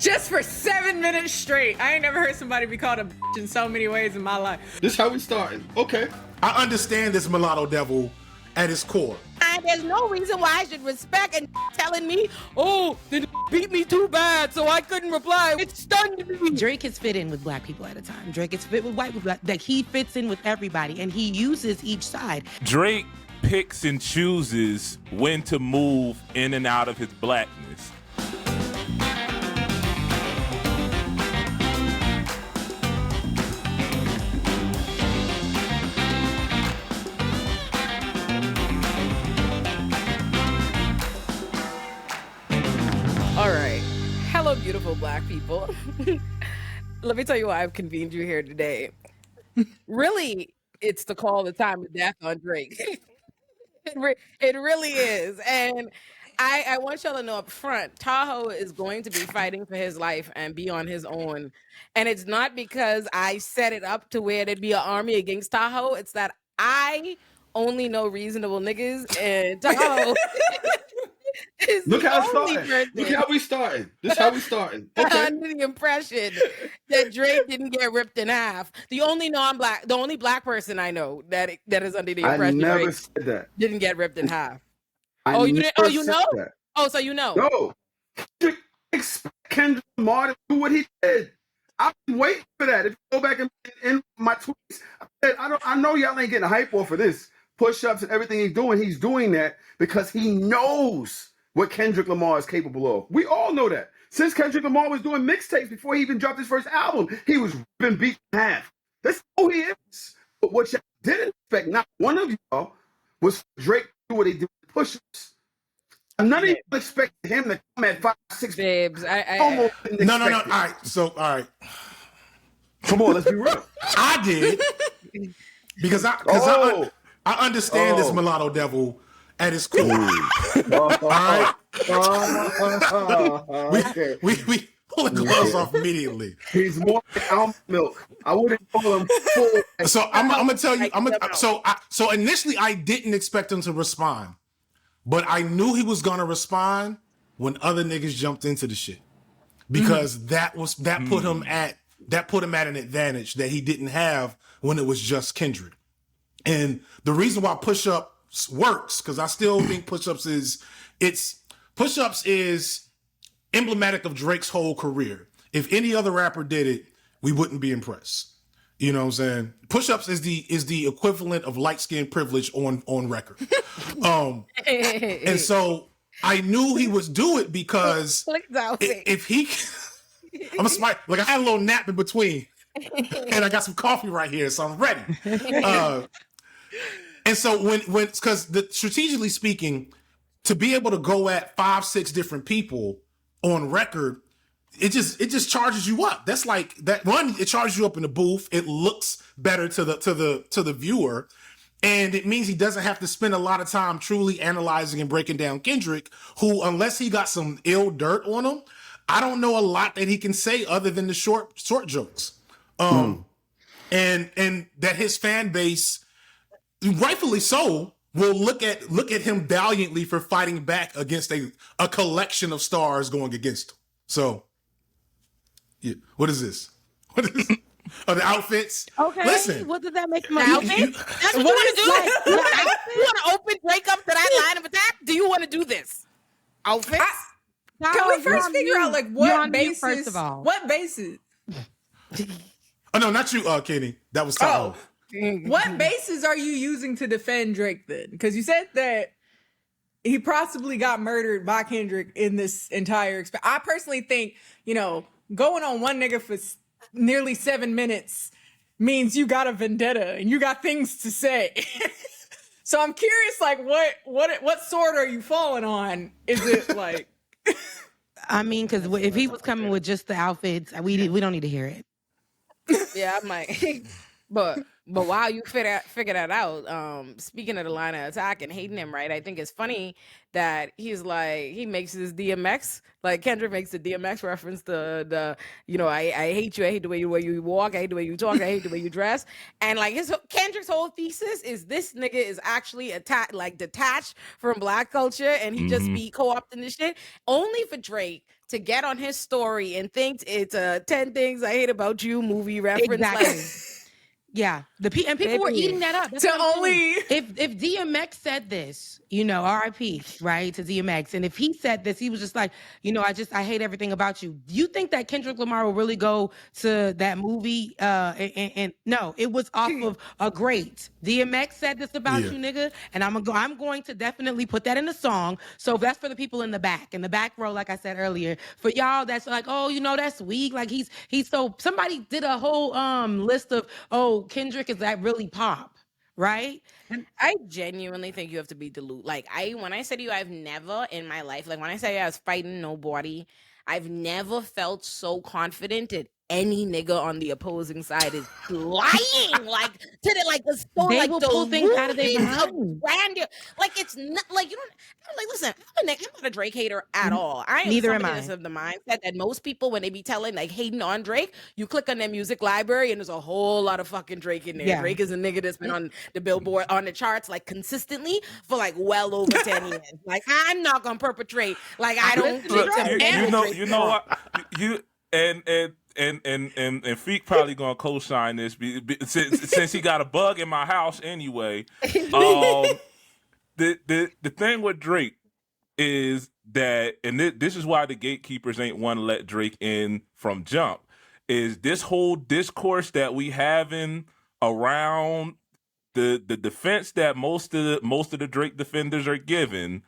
Just for 7 minutes straight. I ain't never heard somebody be called a bitch in so many ways in my life. This how we starting. Okay. I understand this mulatto devil at its core. And there's no reason why I should respect and telling me, oh, they beat me too bad, so I couldn't reply. It stunned me. Drake has fit in with black people at a time. Drake has fit with white people. Like, he fits in with everybody, and he uses each side. Drake picks and chooses when to move in and out of his blackness. All right. Hello, beautiful black people. Let me tell you why I've convened you here today. Really, it's to call the time of death on Drake. It really is. And I want y'all to know up front, Tahoe is going to be fighting for his life and be on his own. And it's not because I set it up to where there'd be an army against Tahoe. It's that I only know reasonable niggas, and Tahoe is Look the how it's only starting. person Look how we starting. This how we starting. Okay. under the impression that Drake didn't get ripped in half. The only black person I know that is under the impression I never Drake said that. didn't get ripped in half. I Oh, you never didn't? Oh, you said know? that. Oh, so you know? No. Kendrick expect Kendrick Lamar to do what he did. I've been waiting for that. If you go back in my tweets, I know y'all ain't getting hype off of this. Push-ups and everything he's doing that because he knows what Kendrick Lamar is capable of. We all know that. Since Kendrick Lamar was doing mixtapes before he even dropped his first album, he was been beat in half. That's who he is. But what y'all didn't expect, not one of y'all, was Drake to do what he did with push-ups. None of you expected him to come at 5, 6. Babes, Almost No. All right. So, all right. Come on, let's be real. I did because I understand this mulatto devil at its core. All right. Okay. We pull the gloves off immediately. He's more like almond milk. I wouldn't call him full. So I'm gonna tell you. So initially I didn't expect him to respond, but I knew he was gonna respond when other niggas jumped into the shit because that put him at an advantage that he didn't have when it was just Kendrick. And the reason why push-ups works, because I still think push-ups is emblematic of Drake's whole career. If any other rapper did it, we wouldn't be impressed. You know what I'm saying? Push-ups is the equivalent of light-skin privilege on record. And so I knew he would do it because if he, I'm a smart, like I had a little nap in between, and I got some coffee right here, so I'm ready. And so because strategically speaking, to be able to go at 5, 6 different people on record, it just charges you up. That's like that one. It charges you up in the booth. It looks better to the viewer, and it means he doesn't have to spend a lot of time truly analyzing and breaking down Kendrick, who, unless he got some ill dirt on him, I don't know a lot that he can say other than the short jokes. And that his fan base, rightfully so, will look at him valiantly for fighting back against a collection of stars going against him. So, yeah, what is this? What is the outfits? Okay. Listen, What does that make him outfit? That's what you want to do? You want to open Drake up to that line of attack? Do you want to do this? Outfits? Can we first figure out like what basis? First of all, what basis? Oh no, not you, Kenny. That was Tahoe. What basis are you using to defend Drake then? Because you said that he possibly got murdered by Kendrick in this entire experience. I personally think, going on one nigga for nearly 7 minutes means you got a vendetta and you got things to say. So I'm curious, like, what sword are you falling on? Is it like? I mean, because if he was coming with just the outfits, we don't need to hear it. Yeah, I might. But while you figure that out, speaking of the line of attack and hating him, right? I think it's funny that he makes his DMX, like Kendrick makes the DMX reference to the I hate you, I hate the way you walk, I hate the way you talk, I hate the way you dress, and like Kendrick's whole thesis is this nigga is actually detached from black culture, and he just be co-opting this shit only for Drake to get on his story and thinks it's a 10 Things I Hate About You movie reference. Exactly. Like, yeah, and people were eating that up. That's to what I'm saying. only If DMX said this, R.I.P. right to DMX, and if he said this, he was just like, I hate everything about you. Do you think that Kendrick Lamar will really go to that movie? And no, it was off of a great. DMX said this about you, nigga, and I'm going to definitely put that in the song. So that's for the people in the back row, like I said earlier. For y'all, that's like, oh, that's weak. Like he's so. Somebody did a whole list of Kendrick is that really pop, right? And I genuinely think you have to be deluded. Like when I say to you, I've never in my life, like when I say I was fighting nobody, I've never felt so confident that any nigga on the opposing side is lying. Like the story, They like will the pull things out of their behind. Grandeur. Like it's not like you don't. Like listen, I'm not a Drake hater at all. I am Neither am somebody I. that's of the mindset that most people, when they be telling like hating on Drake, you click on their music library and there's a whole lot of fucking Drake in there. Yeah. Drake is a nigga that's been on the Billboard on the charts like consistently for like well over 10 years. Like I'm not gonna perperpetrate. Like I don't. Look, you know what you and Feek probably gonna co-sign this since he got a bug in my house anyway. The thing with Drake is that, and this is why the gatekeepers ain't want to let Drake in from jump, is this whole discourse that we having around the defense that most of the Drake defenders are giving.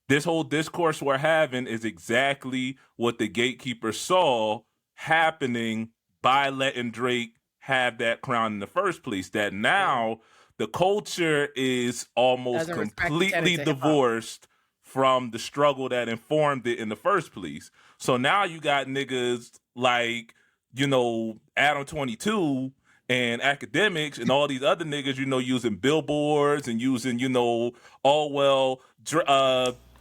This whole discourse we're having is exactly what the gatekeepers saw happening by letting Drake have that crown in the first place. That now the culture is almost completely divorced from the struggle that informed it in the first place. So now you got niggas like, Adam 22 and academics and all these other niggas, using billboards and using,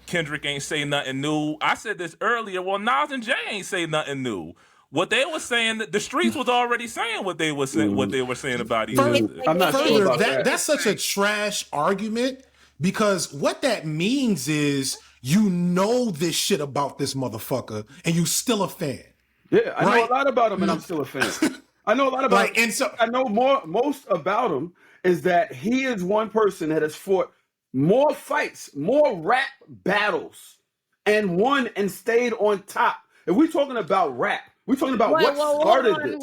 Kendrick ain't say nothing new. I said this earlier. Well, Nas and Jay ain't say nothing new. What they were saying, the streets was already saying what they were saying. What they were saying about each other. I'm not sure about that. That's such a trash argument, because what that means is this shit about this motherfucker and you still a fan. Yeah, I know a lot about him and I'm still a fan. I know a lot about him. And so I know most about him is that he is one person that has fought more fights, more rap battles, and won and stayed on top. If we're talking about rap, we're talking about what started this.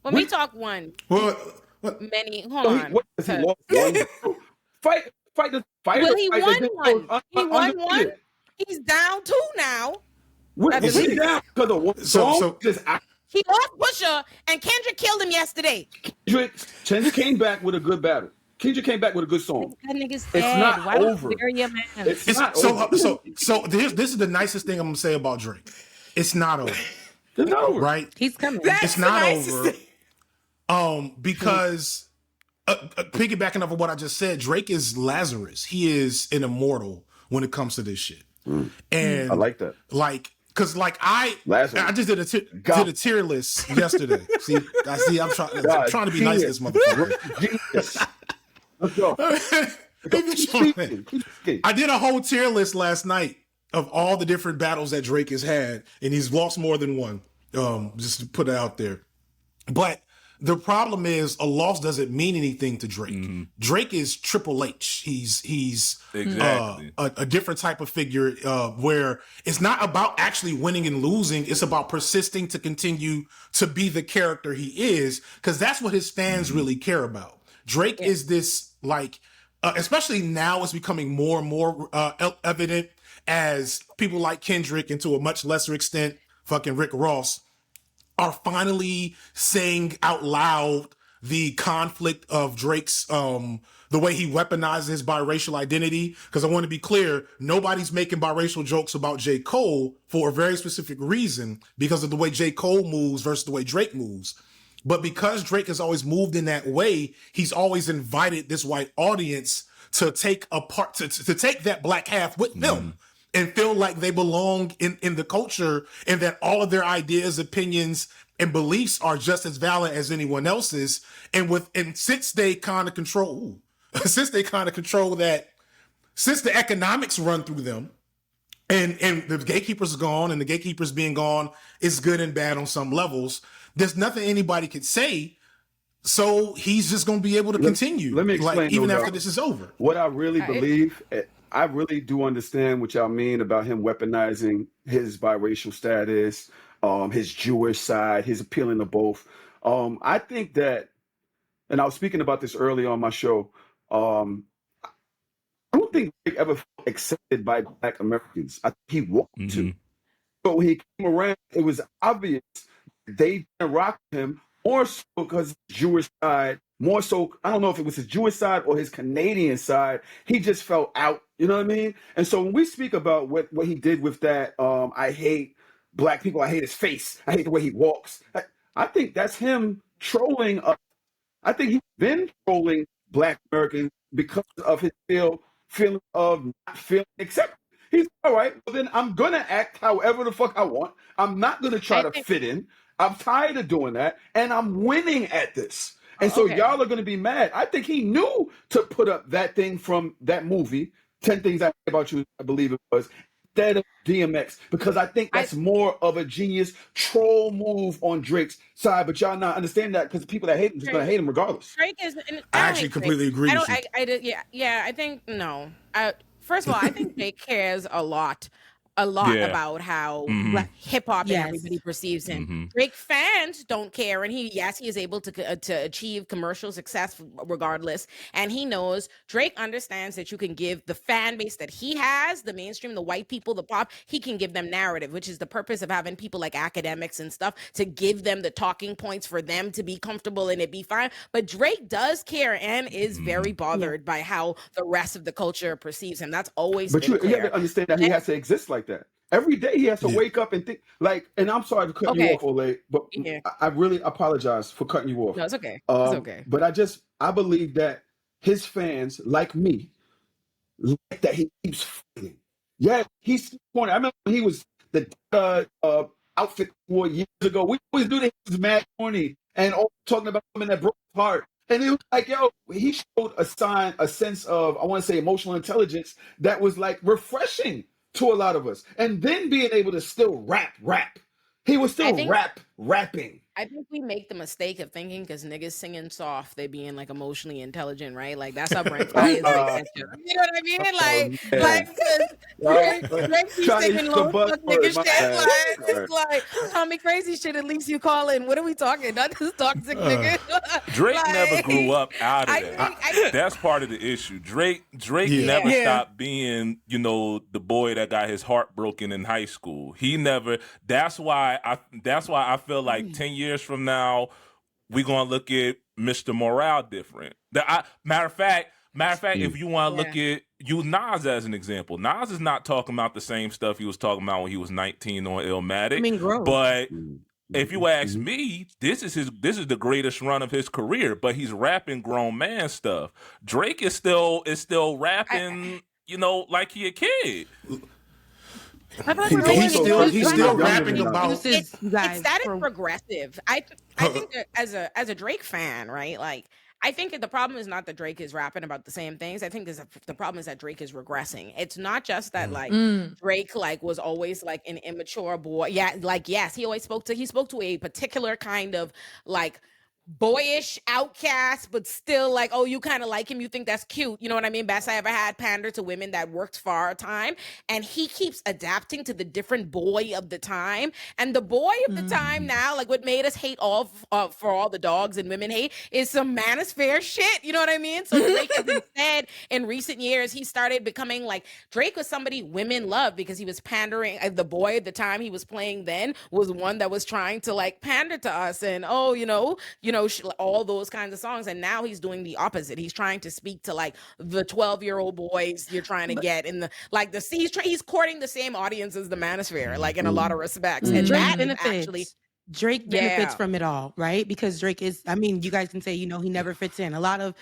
When we talk one, many. Hold on. What has he lost one? Fight the fighter. Well, he won one. He won one. He's down 2 now. Is he down because of one song? He lost Pusha, and Kendrick killed him yesterday. Kendrick came back with a good battle. Kendrick came back with a good song. That nigga's dead. It's not Why over. It's not over. So this is the nicest thing I'm gonna say about Drake. It's not over. It's not over. Right? He's coming. It's not over. Because piggybacking off of what I just said, Drake is Lazarus. He is an immortal when it comes to this shit. And I like that. Because I just did a tier list yesterday. I'm trying to be nice to this motherfucker. Let's go. I did a whole tier list last night of all the different battles that Drake has had, and he's lost more than one. Just to put it out there. But the problem is a loss doesn't mean anything to Drake. Mm-hmm. Drake is Triple H. He's exactly a different type of figure where it's not about actually winning and losing. It's about persisting to continue to be the character he is, because that's what his fans really care about. Drake is this, especially now it's becoming more and more evident as people like Kendrick, and to a much lesser extent, fucking Rick Ross, are finally saying out loud the conflict of Drake's, the way he weaponizes his biracial identity. Because I want to be clear, nobody's making biracial jokes about J. Cole for a very specific reason, because of the way J. Cole moves versus the way Drake moves. But because Drake has always moved in that way, he's always invited this white audience to take a part, to take that black half with them and feel like they belong in the culture, and that all of their ideas, opinions, and beliefs are just as valid as anyone else's. And since they kind of control that, since the economics run through them, And the gatekeepers are gone, and the gatekeepers being gone is good and bad on some levels. There's nothing anybody could say, so he's just going to be able to continue. Let me explain, like even though, after this is over. What I really believe, I really do understand what y'all mean about him weaponizing his biracial status, his Jewish side, his appealing to both. I think that, and I was speaking about this earlier on my show. I don't think Drake ever felt accepted by Black Americans. I think he wanted to. But when he came around, it was obvious they didn't rock him more so because his Jewish side, more so, I don't know if it was his Jewish side or his Canadian side, he just felt out, you know what I mean? And so when we speak about what he did with that, I hate Black people, I hate his face, I hate the way he walks, I think that's him trolling us. I think he's been trolling Black Americans because of his feeling of not feeling accepted. He's all right, well then I'm gonna act however the fuck I want. I'm not gonna try to fit in. I'm tired of doing that, and I'm winning at this. And so y'all are gonna be mad. I think he knew to put up that thing from that movie, 10 Things I Hate About You, I believe it was, instead of DMX, because I think that's more of a genius troll move on Drake's side. But y'all not understand that because the people that hate him just gonna hate him regardless. Drake is. I actually completely agree with you. I think no. First of all, I think Drake cares a lot about how hip hop and everybody perceives him. Drake fans don't care, and he is able to achieve commercial success regardless. And he knows, Drake understands that you can give the fan base that he has, the mainstream, the white people, the pop, he can give them narrative, which is the purpose of having people like academics and stuff to give them the talking points for them to be comfortable and it be fine. But Drake does care and is very bothered by how the rest of the culture perceives him. That's always been clear. You have to understand that he has to exist like that. Every day he has to wake up and think like, and I'm sorry for cutting you off, Olay, but I really apologize for cutting you off. No, it's okay. It's okay. But I believe that his fans, like me, like that he keeps fighting. Yeah, he's corny. I remember when he was the outfit 4 years ago. We always knew that he was mad corny and all talking about women that broke his heart. And it was like, yo, he showed a sense of, I want to say, emotional intelligence that was like refreshing to a lot of us. And then being able to still rap. He was still rapping. I think we make the mistake of thinking because niggas singing soft, they being like emotionally intelligent, right? Like that's how Brent Fry is like that shit. You know what I mean? Drake be singing low fuck nigga shit. It's like, tell me crazy shit, at least you call in. What are we talking? Not this toxic nigga. Drake never grew up out of that. That's part of the issue. Drake never stopped being, the boy that got his heart broken in high school. He never. That's why I feel like 10 years from now, we're gonna look at Mr. Morale different. Matter of fact, if you want to look at Nas as an example, Nas is not talking about the same stuff he was talking about when he was 19 on Illmatic. But if you ask me, this is the greatest run of his career. But he's rapping grown man stuff. Drake is still rapping, like he a kid. He's still rapping about it's that is progressive. I think that as a Drake fan, right? Like I think that the problem is not that Drake is rapping about the same things. I think the problem is that Drake is regressing. It's not just that Drake was always like an immature boy. Yeah, yes, he spoke to a particular kind of boyish outcast, but still you kind of like him, you think that's cute, you know what I mean? Best I ever had, pander to women that worked for a time, and he keeps adapting to the different boy of the time. And the boy of the time now, what made us hate all for all the dogs and women hate is some manosphere shit, you know what I mean? So Drake has instead in recent years he started becoming Drake was somebody women loved because he was pandering. The boy at the time he was playing then was one that was trying to pander to us and all those kinds of songs. And now he's doing the opposite. He's trying to speak to the 12-year-old boys you're trying to get in he's courting the same audience as the manosphere, in a lot of respects. And that is actually Drake benefits Yeah. from it all, right? Because Drake is, I mean, you guys can say, he never fits in. A lot of,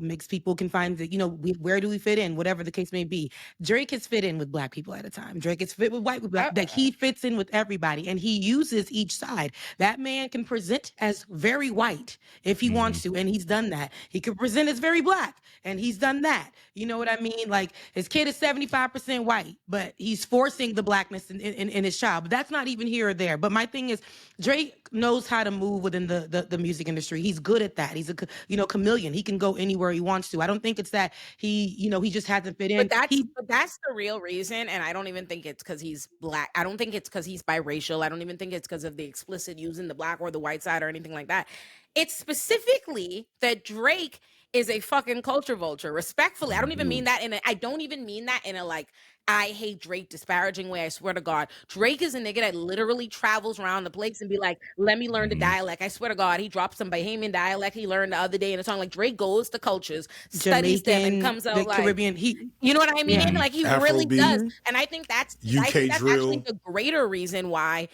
mixed people can find that, where do we fit in? Whatever the case may be. Drake has fit in with black people at a time. Drake has fit with white people. Like he fits in with everybody and he uses each side. That man can present as very white if he wants to, and he's done that. He can present as very black and he's done that. You know what I mean? Like his kid is 75% white, but he's forcing the blackness in his child. But that's not even here or there. But my thing is, Drake knows how to move within the music industry. He's good at that. He's a chameleon. He can go anywhere he wants to. I don't think it's that he just hasn't fit in. But that's the real reason, and I don't even think it's because he's black. I don't think it's because he's biracial. I don't even think it's because of the explicit using the black or the white side or anything like that. It's specifically that Drake is a fucking culture vulture. Respectfully, I don't even mean that in a like I hate Drake disparaging way. I swear to God, Drake is a nigga that literally travels around the place and be like, let me learn the dialect. I swear to God, he dropped some Bahamian dialect he learned the other day in a song. Like Drake goes to cultures, studies them, and comes out like Caribbean. You know what I mean? Like he really does. And I think that's UK drill. actually the greater reason why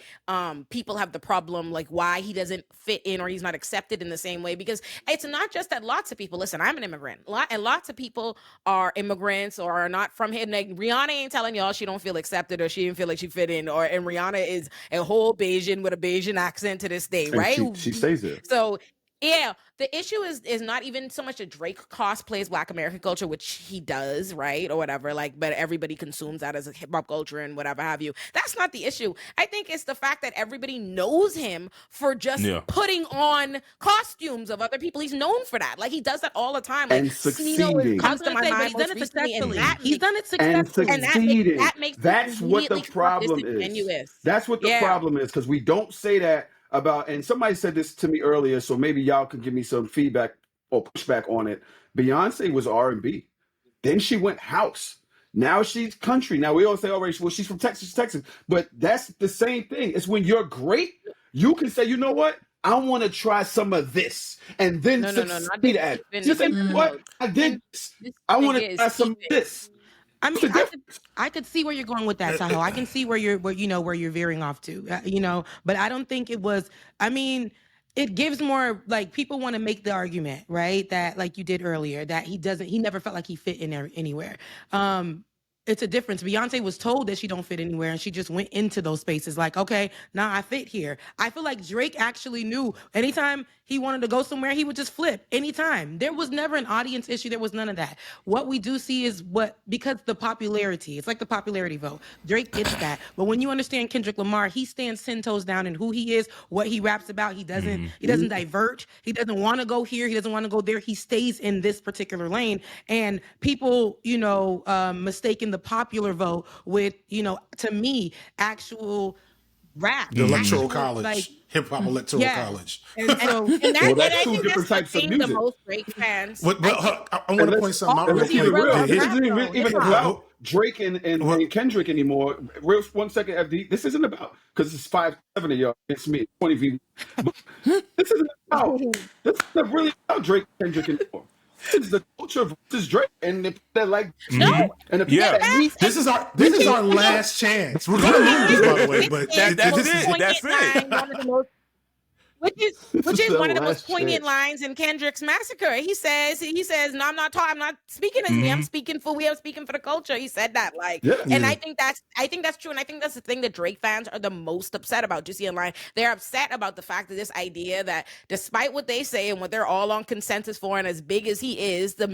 people have the problem, like why he doesn't fit in or he's not accepted in the same way. Because it's not just that lots of people, listen, I'm an immigrant. And lots of people are immigrants or are not from here. Like, Rihanna ain't telling y'all she don't feel accepted or she didn't feel like she fit in. And Rihanna is a whole Bayesian with a Bayesian accent to this day, right? She stays there. So yeah, the issue is not even so much that Drake cosplays Black American culture, which he does, right? Or whatever, like, but everybody consumes that as a hip hop culture and whatever have you. That's not the issue. I think it's the fact that everybody knows him for just putting on costumes of other people. He's known for that. Like, he does that all the time. Like, And succeeding. comes to my mind, but he's done it successfully. He's done it And successfully. succeeding. That makes That's what the problem is. disingenuous. That's what the problem is, because we don't say that about, and somebody said this to me earlier, so maybe y'all could give me some feedback or pushback on it. Beyonce was R&B. Then she went house. Now she's country. Now we all say, well, she's from Texas. But that's the same thing. It's when you're great, you can say, you know what? I want to try some of this. And then succeed at it. Just say, what? I did this. I want to try some of this. I mean, I could see where you're going with that, Tahoe. I can see where you're veering off to, but I don't think it was. I mean, it gives more, like, people want to make the argument, right? That, like you did earlier, that he never felt like he fit in there anywhere. It's a difference. Beyonce was told that she don't fit anywhere, and she just went into those spaces like, okay, now I fit here. I feel like Drake actually knew anytime he wanted to go somewhere, he would just flip anytime. There was never an audience issue. There was none of that. What we do see is because the popularity, it's like the popularity vote. Drake gets that. But when you understand Kendrick Lamar, he stands 10 toes down in who he is, what he raps about. He doesn't divert. He doesn't want to go here. He doesn't want to go there. He stays in this particular lane. And people, mistaken the popular vote with, to me, actual rap. The electoral college, like, hip hop electoral college. And so, that's two different types of music. The most Drake fans. I want to point something out real quick. This isn't even about Drake and Kendrick anymore. Real 1 second, FD. This isn't about, because it's 5-7 of y'all. It's me, 20 views. This isn't about. This isn't really about Drake and Kendrick anymore. This is the culture versus Drake, and they're like, no, and the people that this is our last chance. We're gonna lose, by the way, but that's it. Which is one of the most poignant lines in Kendrick's Massacre. He says, no, I'm not speaking as me. I'm speaking for the culture. He said that, and I think that's true. And I think that's the thing that Drake fans are the most upset about. Just see online, they're upset about the fact that this idea that despite what they say and what they're all on consensus for, and as big as he is, the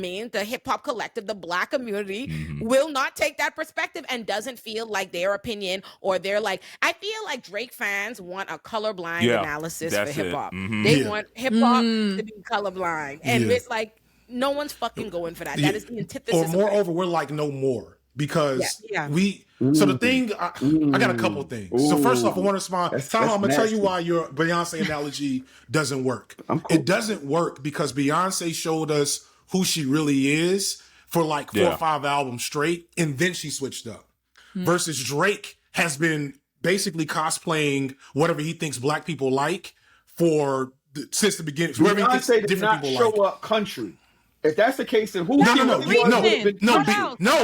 hip hop collective, the Black community will not take that perspective and doesn't feel like their opinion, or they're like, I feel like Drake fans want a colorblind analysis for hip hop. They want hip hop to be colorblind, and it's like no one's fucking going for that. That is the antithesis. Or moreover, we're like no more, because we. So the thing, I got a couple things. So first off, I want to respond. Tahoe, I'm gonna tell you why your Beyonce analogy doesn't work. Cool. It doesn't work because Beyonce showed us who she really is for like 4 or 5 albums straight, and then she switched up. Versus Drake has been basically cosplaying whatever he thinks Black people like since the beginning. Beyonce did not show up country. If that's the case, then who? No,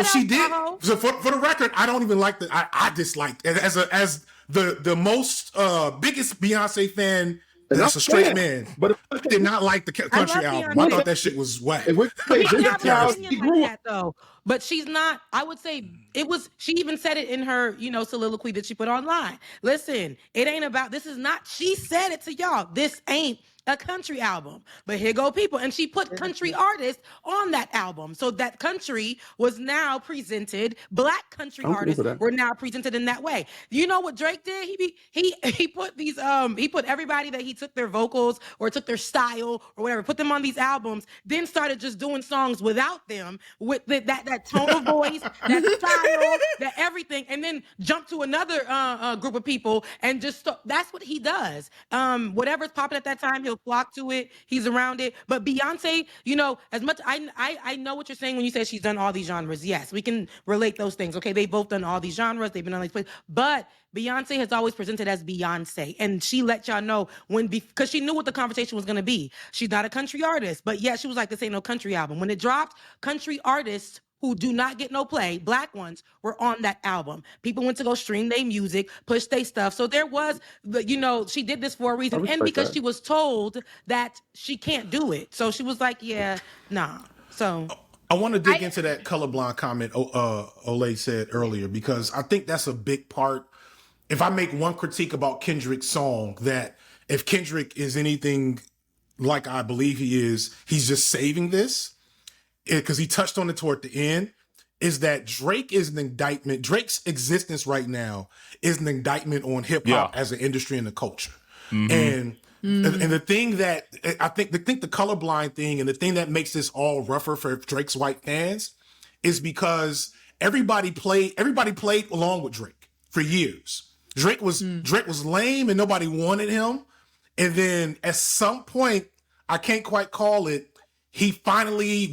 she did. So for the record, I don't even like I dislike as the most biggest Beyonce fan And that's I'm a straight saying, man but did not like the country love album. I Beyonce. thought that shit was whack. if we say We this have an child, opinion he like grew up. that though, but she's not. I would say it was. She even said it in her, soliloquy that she put online. Listen, it ain't about. This is not. She said it to y'all. This ain't a country album, but here go people, and she put country artists on that album, so that country was now presented. Black country I'm cool artists for that. were now presented in that way. You know what Drake did? He put these he put everybody that he took their vocals or took their style or whatever, put them on these albums, then started just doing songs without them with that tone of voice, that style, that everything, and then jump to another group of people and just that's what he does. Whatever's popping at that time, he'll flock to it. He's around it. But Beyonce, as much I know what you're saying when you say she's done all these genres. Yes, we can relate those things. Okay, they've both done all these genres. They've been on these places, but Beyonce has always presented as Beyonce, and she let y'all know because she knew what the conversation was going to be. She's not a country artist, but yeah, she was like, this ain't no country album. When it dropped, country artists who do not get no play, black ones, were on that album. People went to go stream their music, push their stuff. So there was, she did this for a reason, and because she was told that she can't do it. So she was like, yeah, nah. So I want to dig into that colorblind comment Olay said earlier, because I think that's a big part. If I make one critique about Kendrick's song, that if Kendrick is anything like I believe he is, he's just saving this, because he touched on it toward the end, is that Drake is an indictment. Drake's existence right now is an indictment on hip hop as an industry and a culture. And the thing that I think the colorblind thing, and the thing that makes this all rougher for Drake's white fans, is because everybody played along with Drake for years. Drake was lame and nobody wanted him. And then at some point, I can't quite call it, he finally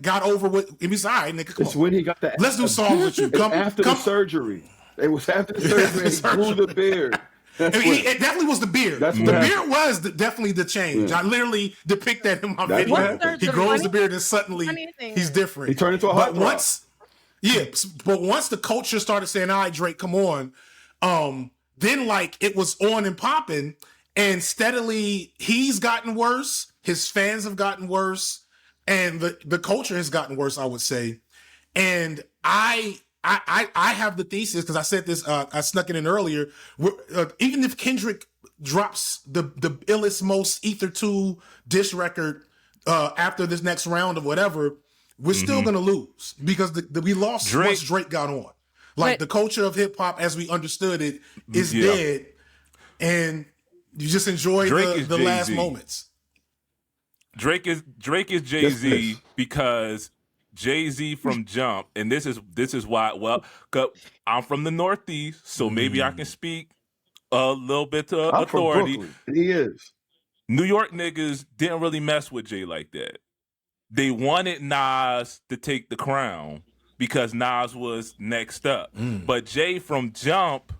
got over with. It was all right, nigga. Come It's on. when he got the. Let's do songs with you. After the surgery. It was after the surgery. He grew the beard. It definitely was the beard. The beard was definitely the change. Yeah. I literally depict that in my video. He grows the beard and suddenly he's different. He turned into a hot but once the culture started saying, all right, Drake, come on, then it was on and popping, and steadily he's gotten worse. His fans have gotten worse, and the culture has gotten worse, I would say. And I have the thesis, because I said this, I snuck it in earlier. Even if Kendrick drops the illest, most Ether 2 diss record after this next round of whatever, we're still going to lose, because we lost once Drake got on. The culture of hip hop as we understood it is dead, and you just enjoy the last moments. Drake is Jay-Z because Jay-Z from Jump, and this is why. Well, I'm from the Northeast, so maybe I can speak a little bit to authority. From Brooklyn. He is. New York niggas didn't really mess with Jay like that. They wanted Nas to take the crown because Nas was next up. But Jay from Jump,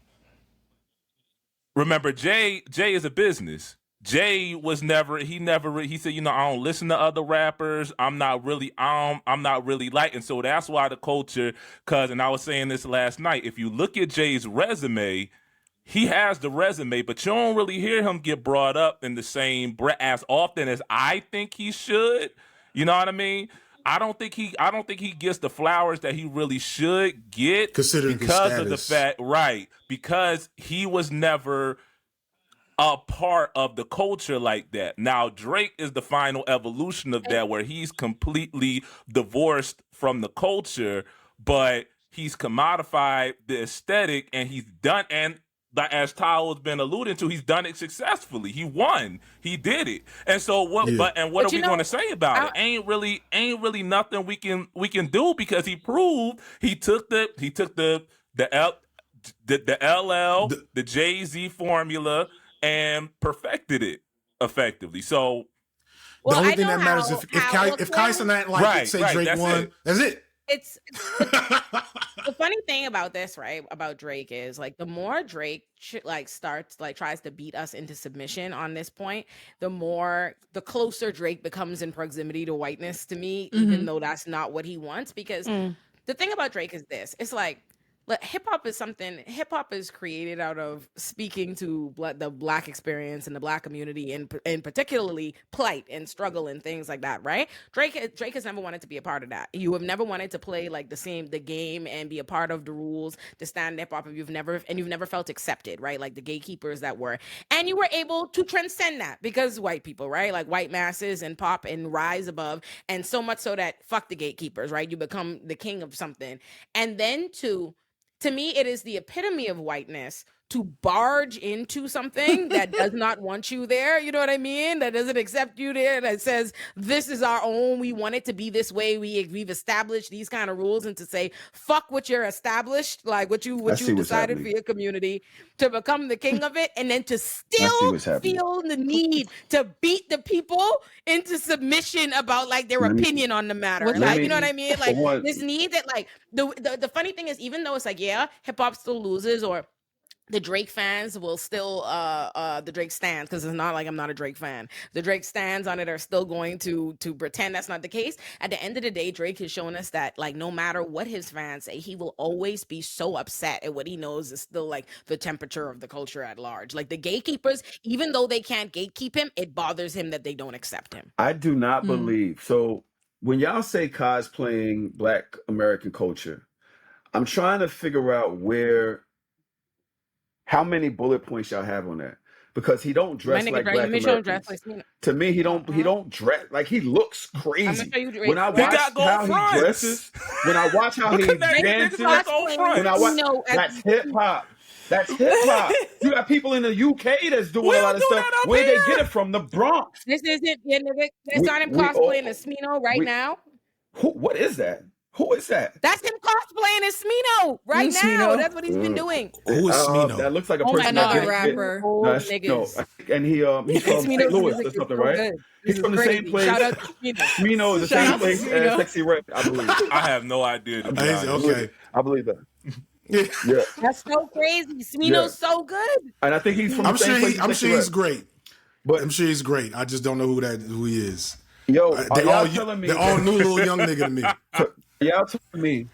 remember, Jay is a business. Jay was he said, I don't listen to other rappers. I'm not really like, and so that's why the culture, and I was saying this last night, if you look at Jay's resume, he has the resume, but you don't really hear him get brought up in the same breath as often as I think he should. You know what I mean? I don't think he gets the flowers that he really should get, considering because of the fact, because he was never a part of the culture like that. Now Drake is the final evolution of that, where he's completely divorced from the culture, but he's commodified the aesthetic, and he's done, and as Tahoe has been alluding to, he's done it successfully. He won. He did it. And so what? Yeah. But what are we going to say about it? Ain't really nothing we can do, because he proved he took the LL, the Jay-Z formula, and perfected it effectively. So the only thing that matters if Kyson not like it, say Drake won. That's it. It's the funny thing about this, right? About Drake is the more Drake tries to beat us into submission on this point, the closer Drake becomes in proximity to whiteness to me, even though that's not what he wants. Because the thing about Drake is this: it's hip hop is something. Hip hop is created out of speaking to the Black experience and the Black community, and particularly plight and struggle and things like that. Right? Drake has never wanted to be a part of that. You have never wanted to play like the game and be a part of the rules to stand hip hop. You've never felt accepted, right? Like the gatekeepers that were, and you were able to transcend that because white people, right? Like white masses and pop and rise above, and so much so that fuck the gatekeepers, right? You become the king of something, and then to me, it is the epitome of whiteness to barge into something that does not want you there. You know what I mean? That doesn't accept you there. That says, this is our own. We want it to be this way. We've established these kind of rules, and to say, fuck what you're established, like what you decided for your community, to become the king of it, and then to still feel the need to beat the people into submission about like their opinion on the matter. Like, you know what I mean? Like this need that like the funny thing is, even though it's like, yeah, hip hop still loses, or the Drake fans will still the Drake stands, because it's not like I'm not a Drake fan. The Drake stands on it are still going to pretend that's not the case. At the end of the day, Drake has shown us that like no matter what his fans say, he will always be so upset at what he knows is still like the temperature of the culture at large. Like the gatekeepers, even though they can't gatekeep him, it bothers him that they don't accept him. I do not believe so. When y'all say cosplaying Black American culture, I'm trying to figure out how many bullet points y'all have on that, because he don't dress like Black Americans. To me, he don't dress like, he looks crazy. When I watch how he dresses, when I watch how he dances, when I watch, that's hip hop. That's hip hop. You got people in the UK that's doing a lot of stuff. Where they get it from? The Bronx. This isn't. It's not him cosplaying as Smino right now. What is that? Who is that? That's him cosplaying as Smino right now. That's what he's been doing. Who is Smino? That looks like a person. Another rapper. No, and he's from St. Louis or something, right? He's from the same place. Shout out to Smino. Smino is the same place as Sexy Red, I believe. I have no idea. Okay. I believe that. Yeah. That's so crazy. Smino's so good. And I think he's from the same place. I'm sure he's great. But I'm sure he's great. I just don't know who he is. Yo, they're all new little young nigga to me. Y'all telling me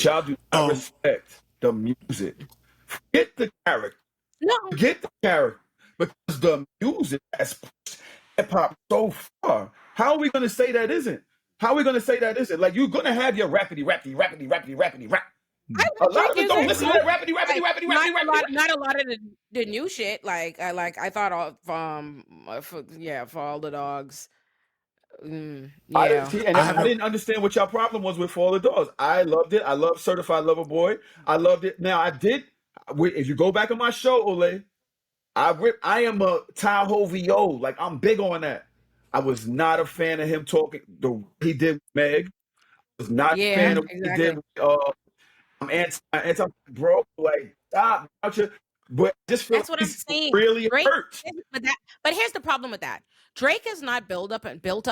y'all do not respect the music. Forget the character. No. Forget the character. Because the music has pushed hip hop so far. How are we gonna say that isn't? How are we gonna say that isn't? Like, you're gonna have your rappity rap. A lot of people don't listen to that rappity rap. Not a lot of the new shit. I thought of for all the dogs. I didn't understand what y'all problem was with For All the Dogs. I loved it. I love Certified Lover Boy. I loved it. Now if you go back on my show, Olay, I am a Tahoe VO. Like, I'm big on that. I was not a fan of him talking he did with Meg. I was not a fan of what he did. I'm anti bro. Like, stop. But just feel that's what I'm saying. Really hurt. But here's the problem with that. Drake has not built up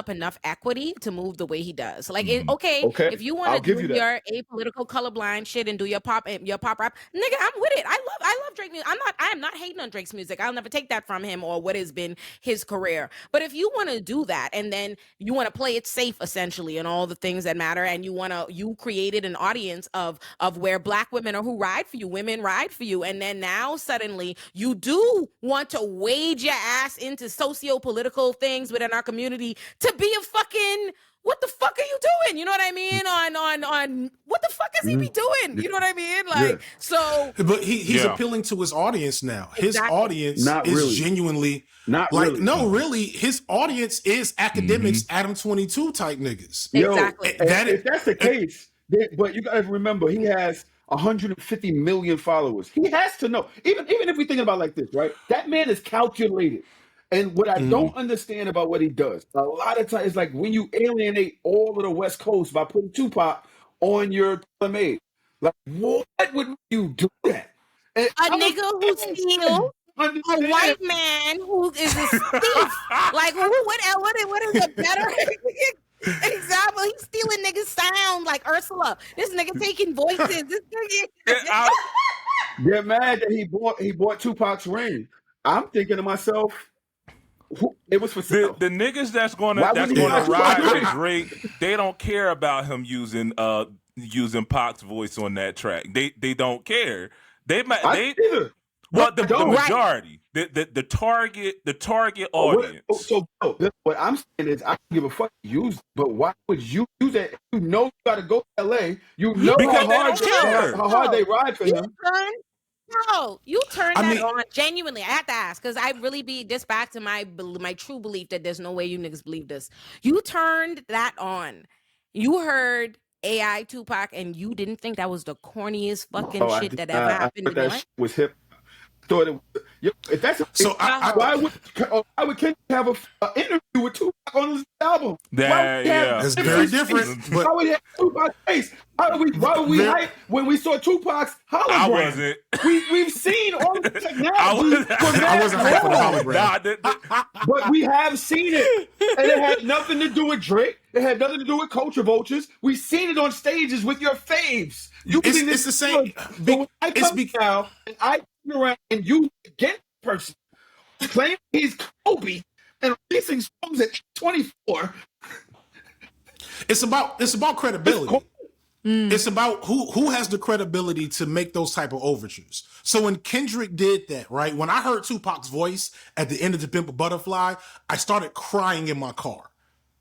enough equity to move the way he does. Like, okay, if you want to do your apolitical colorblind shit and do your pop rap, nigga, I'm with it. I love Drake music. I am not hating on Drake's music. I'll never take that from him or what has been his career. But if you want to do that and then you want to play it safe, essentially, and all the things that matter, and you created an audience of where Black women are who ride for you, women ride for you, and then now suddenly you do want to wade your ass into socio-political things within our community to be a fucking, what the fuck are you doing? You know what I mean? On what the fuck is he be doing? You know what I mean? Like, so. But he's appealing to his audience now. His audience is genuinely really. His audience is academics, Adam 22 type niggas. Exactly. If that's the case, but you gotta remember, he has 150 million followers. He has to know. Even if we think about it like this, right? That man is calculated. And what I don't understand about what he does, a lot of times, it's like when you alienate all of the West Coast by putting Tupac on your made. Like, what would you do that? And a nigga who steals, a white man who is a thief. Like, what is a better example? He's stealing niggas' sound like Ursula. This nigga taking voices. This nigga. They're mad that he bought Tupac's ring. I'm thinking to myself, it was for sale. The niggas that's gonna ride with Drake, they don't care about him using using Pac's voice on that track. They don't care. They might either. well the don't. majority, the target audience. So what I'm saying is I don't give a fuck use, but why would you use that? You know you gotta go to LA. You know Because they don't care. how hard they ride for him. No, you turn that on. Genuinely, I have to ask because I really be this back to my true belief that there's no way you niggas believe this. You turned that on. You heard AI Tupac, and you didn't think that was the corniest fucking shit that ever happened. That shit was hip. Thought it was, if that's so why would Kendrick have an interview with Tupac on his album? It's very different. Why would he have Tupac's face? Why would we hype when we saw Tupac's hologram? I wasn't. We've seen all the technology. I wasn't hyped for the hologram. But we have seen it, and it had nothing to do with Drake. It had nothing to do with culture vultures. We've seen it on stages with your faves. It's the same. So I come now and I turn around and you get the person claim he's Kobe and releasing songs at 24. It's about credibility. It's about who has the credibility to make those type of overtures. So when Kendrick did that, right? When I heard Tupac's voice at the end of "To Pimp a Butterfly," I started crying in my car.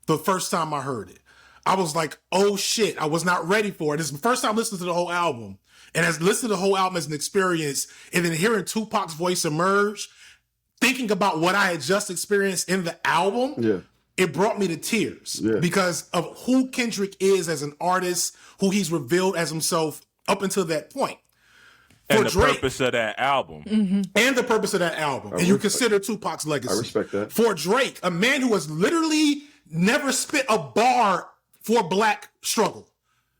The first time I heard it, I was like, "Oh shit!" I was not ready for it. It's the first time listening to the whole album, and as listening to the whole album as an experience, and then hearing Tupac's voice emerge, thinking about what I had just experienced in the album. It brought me to tears because of who Kendrick is as an artist, who he's revealed as himself up until that point. And the purpose of that album. And the purpose of that album. And you consider Tupac's legacy. I respect that. For Drake, a man who has literally never spit a bar for Black struggle.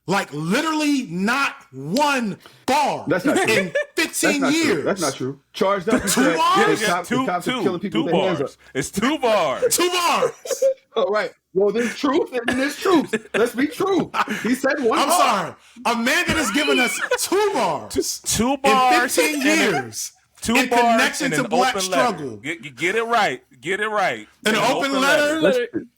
Like literally not one bar in 15 years. That's not true. Charged up. Two bars? Two bars. It's 2 bars. 2 bars. All right. Well, there's truth and there's truth. Let's be true. He said one I'm bar. sorry. A man that has given us 2 bars. 2 bars. In 15 years. 2 in bars connection to Black struggle. Get it right. Get it right. An open letter. Listen.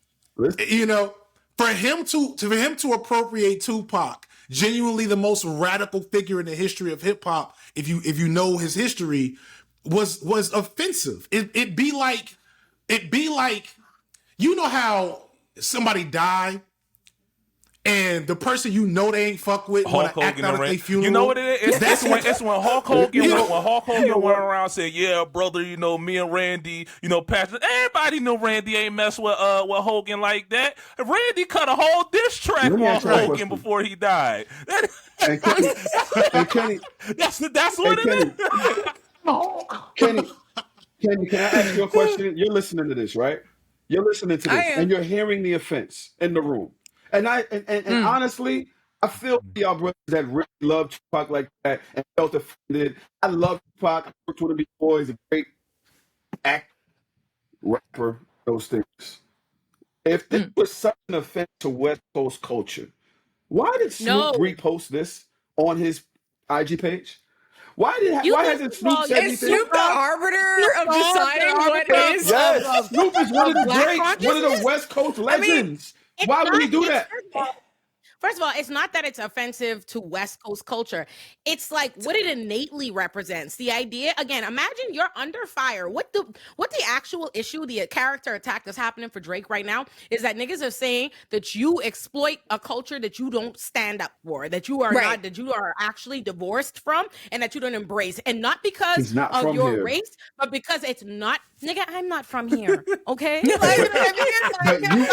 You know, for him to appropriate Tupac, genuinely the most radical figure in the history of hip hop, if you know his history, was offensive. It'd be like, you know how somebody died and the person you know they ain't fuck with want to act out at their funeral. You know what it is? It's when Hulk Hogan went around and said, "Yeah, brother, you know me and Randy, you know, Pastor. Everybody knew Randy ain't mess with Hogan like that. Randy cut a whole diss track off Hogan before he died. And Kenny, that's what it is. Kenny, can I ask you a question? You're listening to this, right? You're listening to this, and you're hearing the offense in the room. And honestly, I feel y'all brothers that really love Tupac like that and felt offended. I love Tupac. I worked with him before. He's a great actor, rapper, those things. If this was such an offense to West Coast culture, why did Snoop repost this on his IG page? Why hasn't Snoop said anything? Is Snoop the arbiter of deciding what is? Yes, Snoop is one of the greats, one of the West Coast legends. Why would he do that? First of all, it's not that it's offensive to West Coast culture. It's like what it innately represents. The idea, again, imagine you're under fire. What the actual issue, the character attack that's happening for Drake right now is that niggas are saying that you exploit a culture that you don't stand up for, that you are not, that you are actually divorced from, and that you don't embrace. And not because of your race, but because it's not, nigga, I'm not from here. Okay?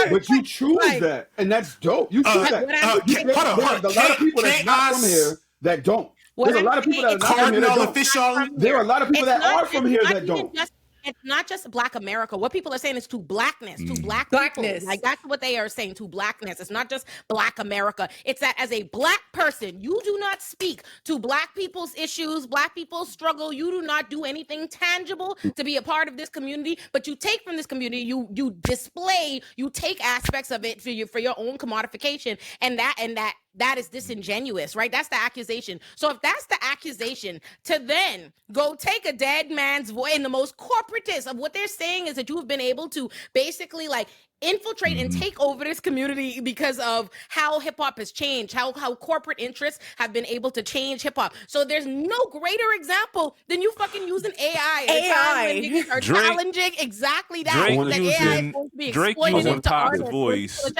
But you choose that, and that's dope. You choose that. There's a lot of people that's not from here that don't. There's a lot of people that are not from here that don't. There are a lot of people that are from here that don't. It's not just Black America. What people are saying is to blackness, to Black people. Like that's what they are saying, to blackness. It's not just Black America. It's that as a Black person, you do not speak to Black people's issues, Black people's struggle. You do not do anything tangible to be a part of this community, but you take from this community, you display, you take aspects of it for your own commodification, and that is disingenuous, right? That's the accusation. So if that's the accusation, to then go take a dead man's voice, in the most corporatist of what they're saying is that you have been able to basically like infiltrate and take over this community because of how hip hop has changed, how corporate interests have been able to change hip hop. So there's no greater example than you fucking using AI at a time when niggas are challenging exactly that. Drake that AI is supposed to be Drake exploited using into Pac's artists. voice.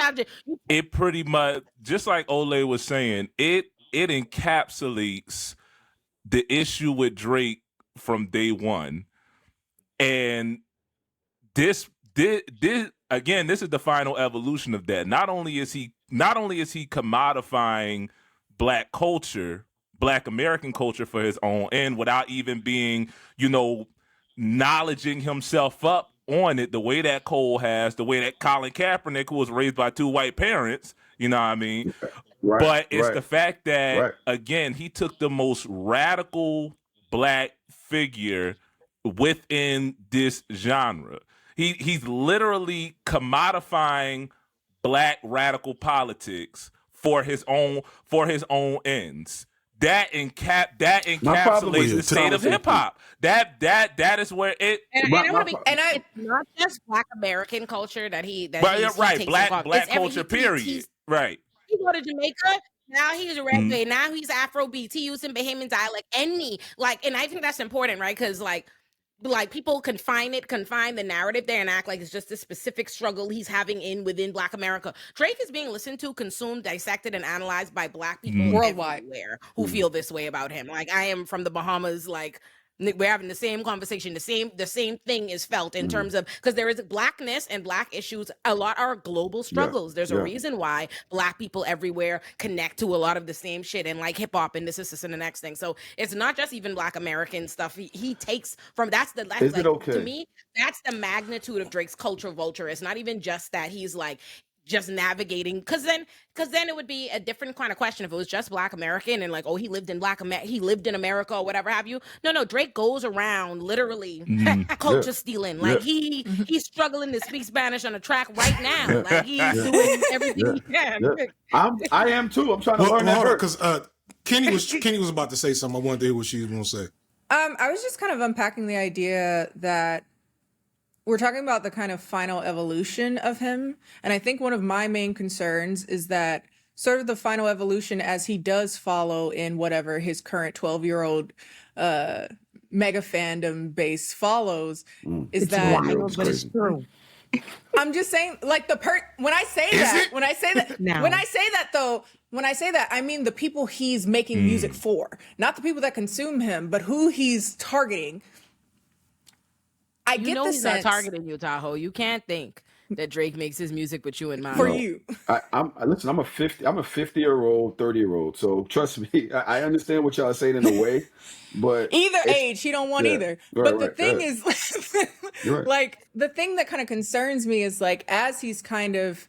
It pretty much, just like Olay was saying, it encapsulates the issue with Drake from day one. And this again, this is the final evolution of that. Not only is he commodifying Black culture, Black American culture for his own end without even being, knowledging himself up on it the way that Cole has, the way that Colin Kaepernick, who was raised by 2 white parents, you know what I mean? Right, but it's the fact that, right. again, he took the most radical Black figure within this genre. He's literally commodifying Black radical politics for his own ends. That encapsulates the state of hip hop. That is where it. It's not just Black American culture that he takes Black culture. Period. Right. He go to Jamaica. Now he's reggae. Now he's Afrobeat. He using Bahamian dialect. And I think that's important, right? Because like people confine the narrative there and act like it's just a specific struggle he's having within Black America. Drake is being listened to, consumed, dissected, and analyzed by Black people worldwide who feel this way about him. Like, I am from the Bahamas, like, we're having the same conversation. The same thing is felt in terms of, because there is Blackness and Black issues. A lot are global struggles. There's a reason why Black people everywhere connect to a lot of the same shit and like hip hop and this and the next thing. So it's not just even Black American stuff. He takes from to me, that's the magnitude of Drake's culture vulture. It's not even just that he's like just navigating, because then it would be a different kind of question if it was just Black American and like, oh, he lived in America or whatever have you. No, Drake goes around literally culture stealing. Like he's struggling to speak Spanish on a track right now. Like he's doing everything he can. I am too. I'm trying to learn that because Kenny was about to say something. I wanted to hear what she was going to say. I was just kind of unpacking the idea that we're talking about the kind of final evolution of him. And I think one of my main concerns is that sort of the final evolution as he does follow in whatever his current 12-year-old mega fandom base follows is that wild, but it's true. I'm just saying, like when I say that, I mean the people he's making music for, not the people that consume him, but who he's targeting. I get the he's sense not targeting you, Tahoe. You can't think that Drake makes his music with you in mind. For you. I'm a 50-year-old, 30-year-old. So trust me, I understand what y'all are saying in a way, but either age, he don't want either. Right, but the thing is, like, the thing that kind of concerns me is like, as he's kind of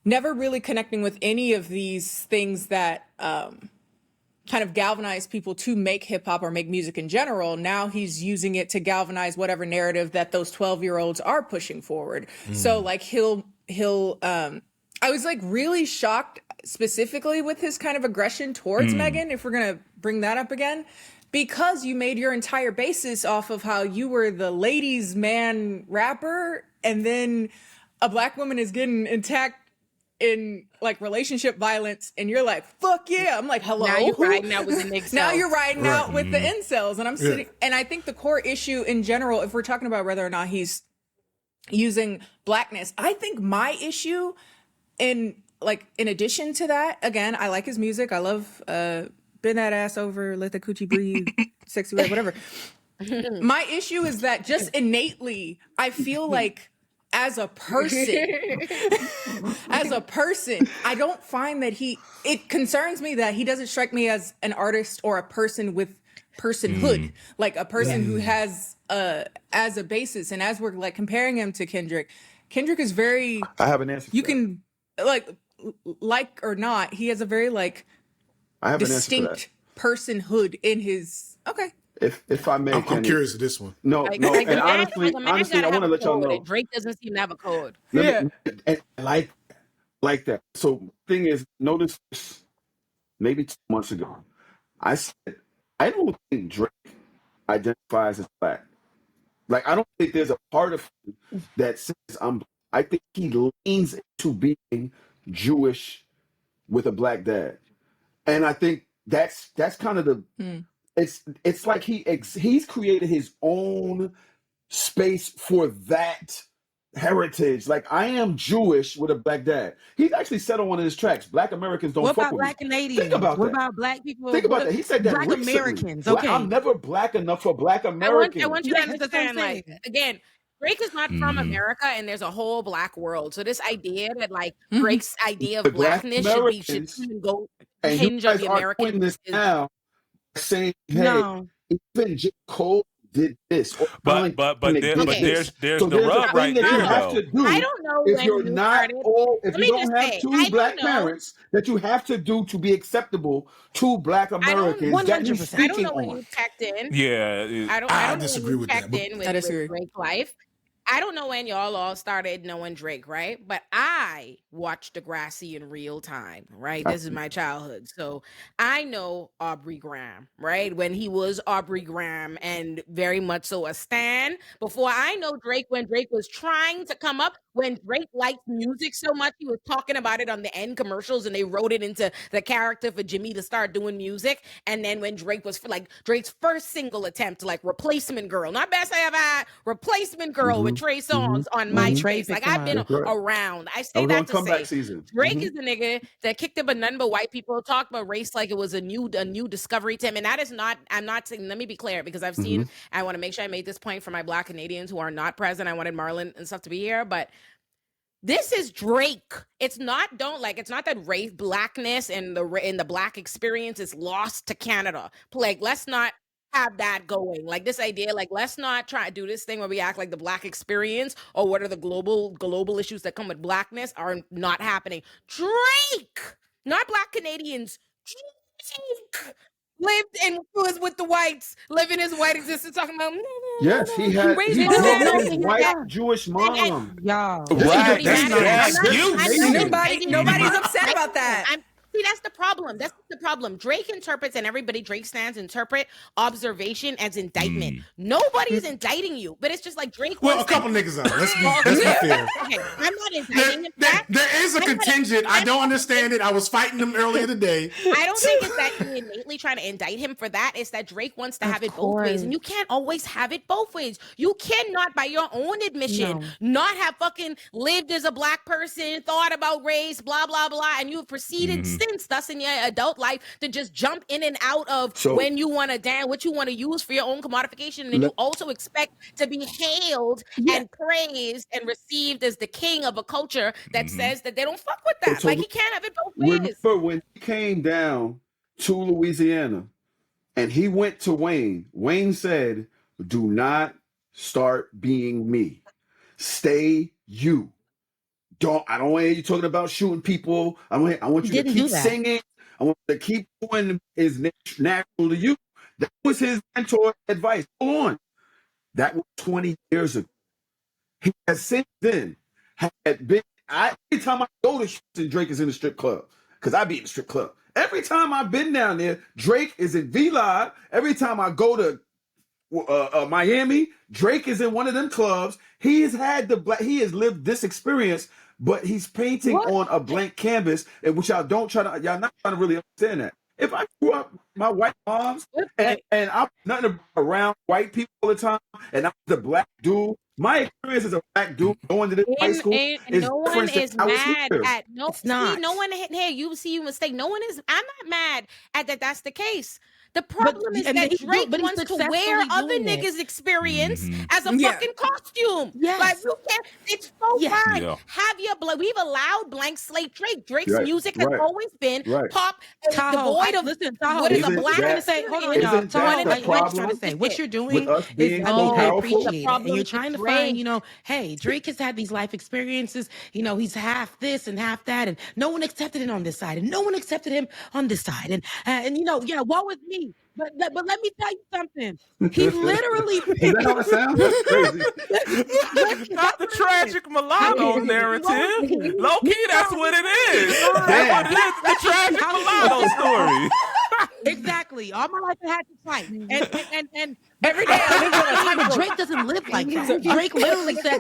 never really connecting with any of these things that kind of galvanize people to make hip hop or make music in general. Now he's using it to galvanize whatever narrative that those 12-year-olds are pushing forward. So like he'll I was like really shocked specifically with his kind of aggression towards Megan, if we're going to bring that up again, because you made your entire basis off of how you were the ladies' man rapper, and then a Black woman is getting attacked in like relationship violence, and you're like, fuck yeah. I'm like, hello. Now you're riding out with the incels. Now you're riding out with the incels. And I'm sitting, and I think the core issue in general, if we're talking about whether or not he's using Blackness, I think my issue in addition to that, again, I like his music. I love bend that ass over, let the coochie breathe, sexy way, whatever. My issue is that just innately, I feel like as a person, I don't find that it concerns me that he doesn't strike me as an artist or a person with personhood, like a person who has as a basis. And as we're like comparing him to Kendrick is very, I have an answer. You can like or not, he has a very like distinct personhood in his, okay. If I may, I'm curious of this one. No, and honestly, I want to let y'all know. Drake doesn't seem to have a code. And like that. So thing is, notice maybe 2 months ago, I said I don't think Drake identifies as Black. Like I don't think there's a part of him that says I'm Black. I think he leans into being Jewish with a black dad, and I think that's kind of the it's like he's created his own space for that heritage. Like, I am Jewish with a black dad. He's actually said on one of his tracks, Black Americans don't What fuck about with Black me. Canadians? Think about What that. about Black people? Think about that. He said that Black recently. Americans. Okay. I'm never black enough for Black I Americans. want you to Yes, that's what I'm understand, like, saying. again, Drake is not from America, and there's a whole black world. So this idea that like Drake's idea The of Black blackness should Americans, even go and you hinge of guys the are American doing this is now, saying, hey, No. even J. Cole did this. Or But this. there's So the there's a rub thing right that you there have though. to do I don't know if when you're you not started. all, if Let you me don't just have say, two I black don't know. parents, that you have to do to be acceptable to Black I don't. Americans that you're 100%. I don't speaking know when on. you checked in. Yeah, I don't I know when disagree you with that, checked but in I with disagree. Drake life. I don't know when y'all all started knowing Drake, right? But I watched Degrassi in real time, right? This is my childhood. So I know Aubrey Graham, right? When he was Aubrey Graham and very much so a stan. Before I know Drake, when Drake was trying to come up, when Drake liked music so much, he was talking about it on the end commercials and they wrote it into the character for Jimmy to start doing music. And then when Drake was like Drake's first single attempt, like Replacement Girl, not Best I Ever Had, Replacement Girl with Trey Songz on When Trey MySpace. picked Like, him I've been up. That's right. around. I I say was that on to comeback say season. Drake is the nigga that kicked up a none but white people, talked about race like it was a new discovery to him. And that is not, I'm not saying, let me be clear, because I've seen, I want to make sure I made this point for my Black Canadians who are not present. I wanted Marlon and stuff to be here, but this is Drake. It's not it's not that race, blackness and the black experience is lost to Canada. Like, let's not have that going. Like, this idea, like, let's not try to do this thing where we act like the black experience or what are the global issues that come with blackness are not happening. Drake, not Black Canadians. Drake lived and was with the whites, living his white existence, talking about Yes, he raised grew his up dad with his and his white dad. Jewish mom. Y'all. This is Right, the that's thing not an that's excuse. amazing. Nobody's upset about that. See, that's the problem. That's the problem. Drake interprets, and everybody Drake stands interpret observation as indictment. Nobody's indicting you, but it's just like Drake. Well, a wants couple to- niggas are. Let's be fair. Okay, I'm not indicting him. There is a contingent. I don't understand it. I was fighting them earlier today. I don't think it's that you innately trying to indict him for that. It's that Drake wants to have it both ways, and you can't always have it both ways. You cannot, by your own admission, not have fucking lived as a black person, thought about race, blah blah blah, and you've proceeded since thus in your adult life to just jump in and out of when you want to dance, what you want to use for your own commodification, and then you also expect to be hailed and praised and received as the king of a culture that says that they don't fuck with that. So like, he can't have it both ways. remember when he came down to Louisiana and he went to Wayne, Wayne said, do not start being me. Stay you. I don't want you talking about shooting people. I want you to keep singing. I want you to keep doing is natural to you. That was his mentor advice. Hold on. That was 20 years ago. He has since then had been. Every time I go to Houston, Drake is in the strip club because I be in the strip club. Every time I've been down there, Drake is in V-Live. Every time I go to Miami, Drake is in one of them clubs. He has lived this experience, but he's painting on a blank canvas, and which y'all not trying to really understand that. If I grew up my white moms and I'm nothing around white people all the time, and I'm the black dude, my experience as a black dude going to this high school is no one is mad at no one here. You see, you mistake. No one is. I'm not mad at that. That's the case. The problem is that Drake wants to wear other niggas' experience as a fucking costume. Yes. Like, you can't. It's so fine. Yeah. Have your. We've allowed blank slate Drake. Drake's music has Right. always been pop. Tahoe, devoid of Tahoe, what is a isn't black that- say, hold on, experience. y'all. Isn't Tahoe, that the what you're trying to problem say, what you're doing with us being is, so I powerful? appreciate it. And you're With trying to Drake. find, hey, Drake has had these life experiences. He's half this and half that, and no one accepted it on this side, and no one accepted him on this side, and woe is me. But let me tell you something. He literally. Is that how it sounds? That's crazy. Not the tragic mulatto narrative. Low key, that's what it is. Damn. That's what it is. The tragic mulatto story. Exactly. All my life I had to fight. And Every day I live on a but tightrope. Drake doesn't live like that. Drake literally said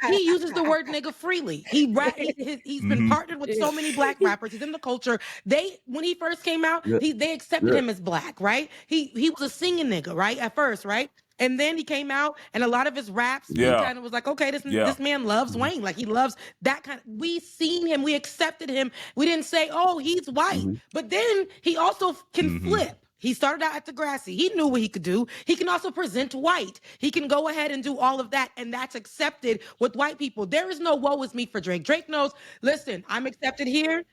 he uses the word nigga freely. He's been partnered with so many black rappers. He's in the culture. When he first came out, they accepted him as black, right? He was a singing nigga, right? At first, right? And then he came out, and a lot of his raps, he kind of was like, okay, this man loves Wayne. Like, he loves that kind of, we seen him, we accepted him. We didn't say, oh, he's white. But then he also can flip. He started out at Degrassi. He knew what he could do. He can also present white. He can go ahead and do all of that, and that's accepted with white people. There is no woe is me for Drake. Drake knows, listen, I'm accepted here.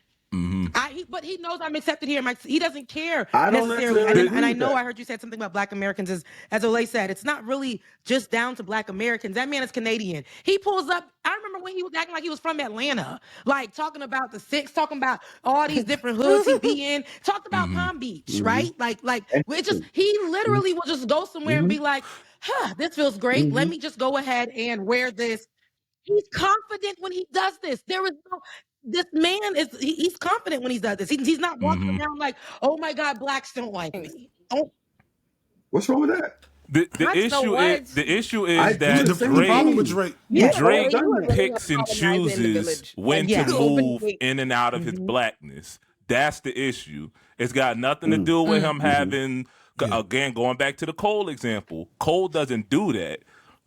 But he knows I'm accepted here. He doesn't care necessarily. And I know I heard you said something about Black Americans. As Olay said, it's not really just down to Black Americans. That man is Canadian. He pulls up. I remember when he was acting like he was from Atlanta, like talking about the Six, talking about all these different hoods he be in, talked about Palm Beach, right? Like it just, he literally will just go somewhere and be like, this feels great. Let me just go ahead and wear this. He's confident when he does this. This man he's confident when he does this. He's not walking around like, oh my God, blacks don't like me. Oh. What's wrong with that? The issue is that Drake picks and chooses when to move in and out of his blackness. That's the issue. It's got nothing to do with him having, again, going back to the Cole example. Cole doesn't do that.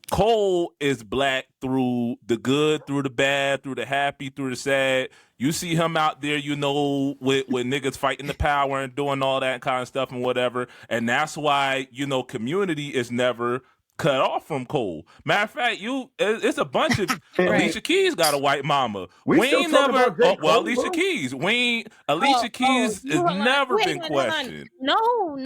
Cole is black through the good, through the bad, through the happy, through the sad. You see him out there, with niggas fighting the power and doing all that kind of stuff and whatever. And that's why, Community is never cut off from Cole. Matter of fact, it's a bunch of Alicia Keys got a white mama. Wayne never. Alicia Keys. Alicia Keys has never been questioned. No.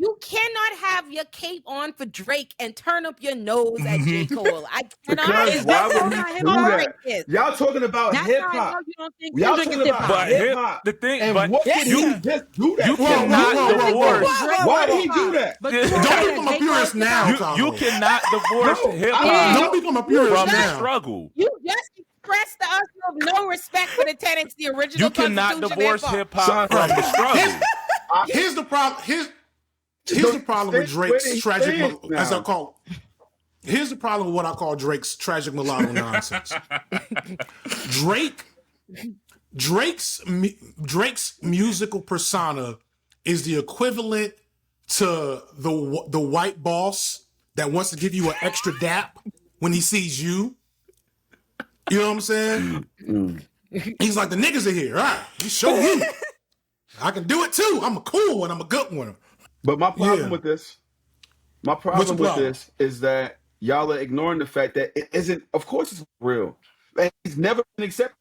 You cannot have your cape on for Drake and turn up your nose at J. Cole. I cannot. Because why would he do that? Y'all talking about hip hop. Y'all talking about hip hop. The thing, and but what did he just do that? You cannot divorce. Why did he do that? Don't become a purist now. You cannot divorce hip hop. Don't become a purist from now. the struggle. You just expressed to us of no respect for the tenants, the original. You cannot divorce hip hop from the struggle. Here's the problem. Here's the problem with Drake's tragic, as I call it. Here's the problem with what I call Drake's tragic mulatto nonsense. Drake's musical persona is the equivalent to the white boss that wants to give you an extra dap when he sees you. You know what I'm saying? He's like, the niggas are here. All right, you show you. I can do it too. I'm a cool one. I'm a good one. But my problem with this, is that y'all are ignoring the fact that it isn't. Of course, it's real. Like, he's never been accepted.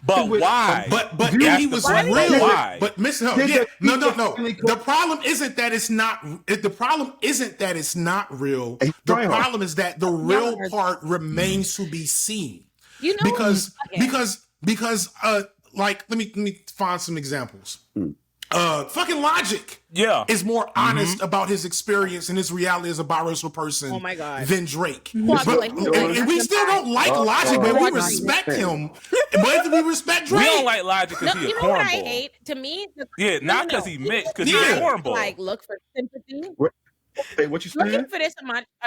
But why? But if he was real, why? But Mr. Huff, no. The problem isn't that it's not. The problem isn't that it's not real. The problem is that the real part remains to be seen. Because like let me find some examples. Fucking Logic is more honest about his experience and his reality as a biracial person than Drake. And we still don't like Logic, but we respect him. But we respect Drake. We don't like Logic because he's a cornball. What I hate? To me, not because he mixed, because he's a cornball. Like, look for sympathy. Hey, what you saying? Looking for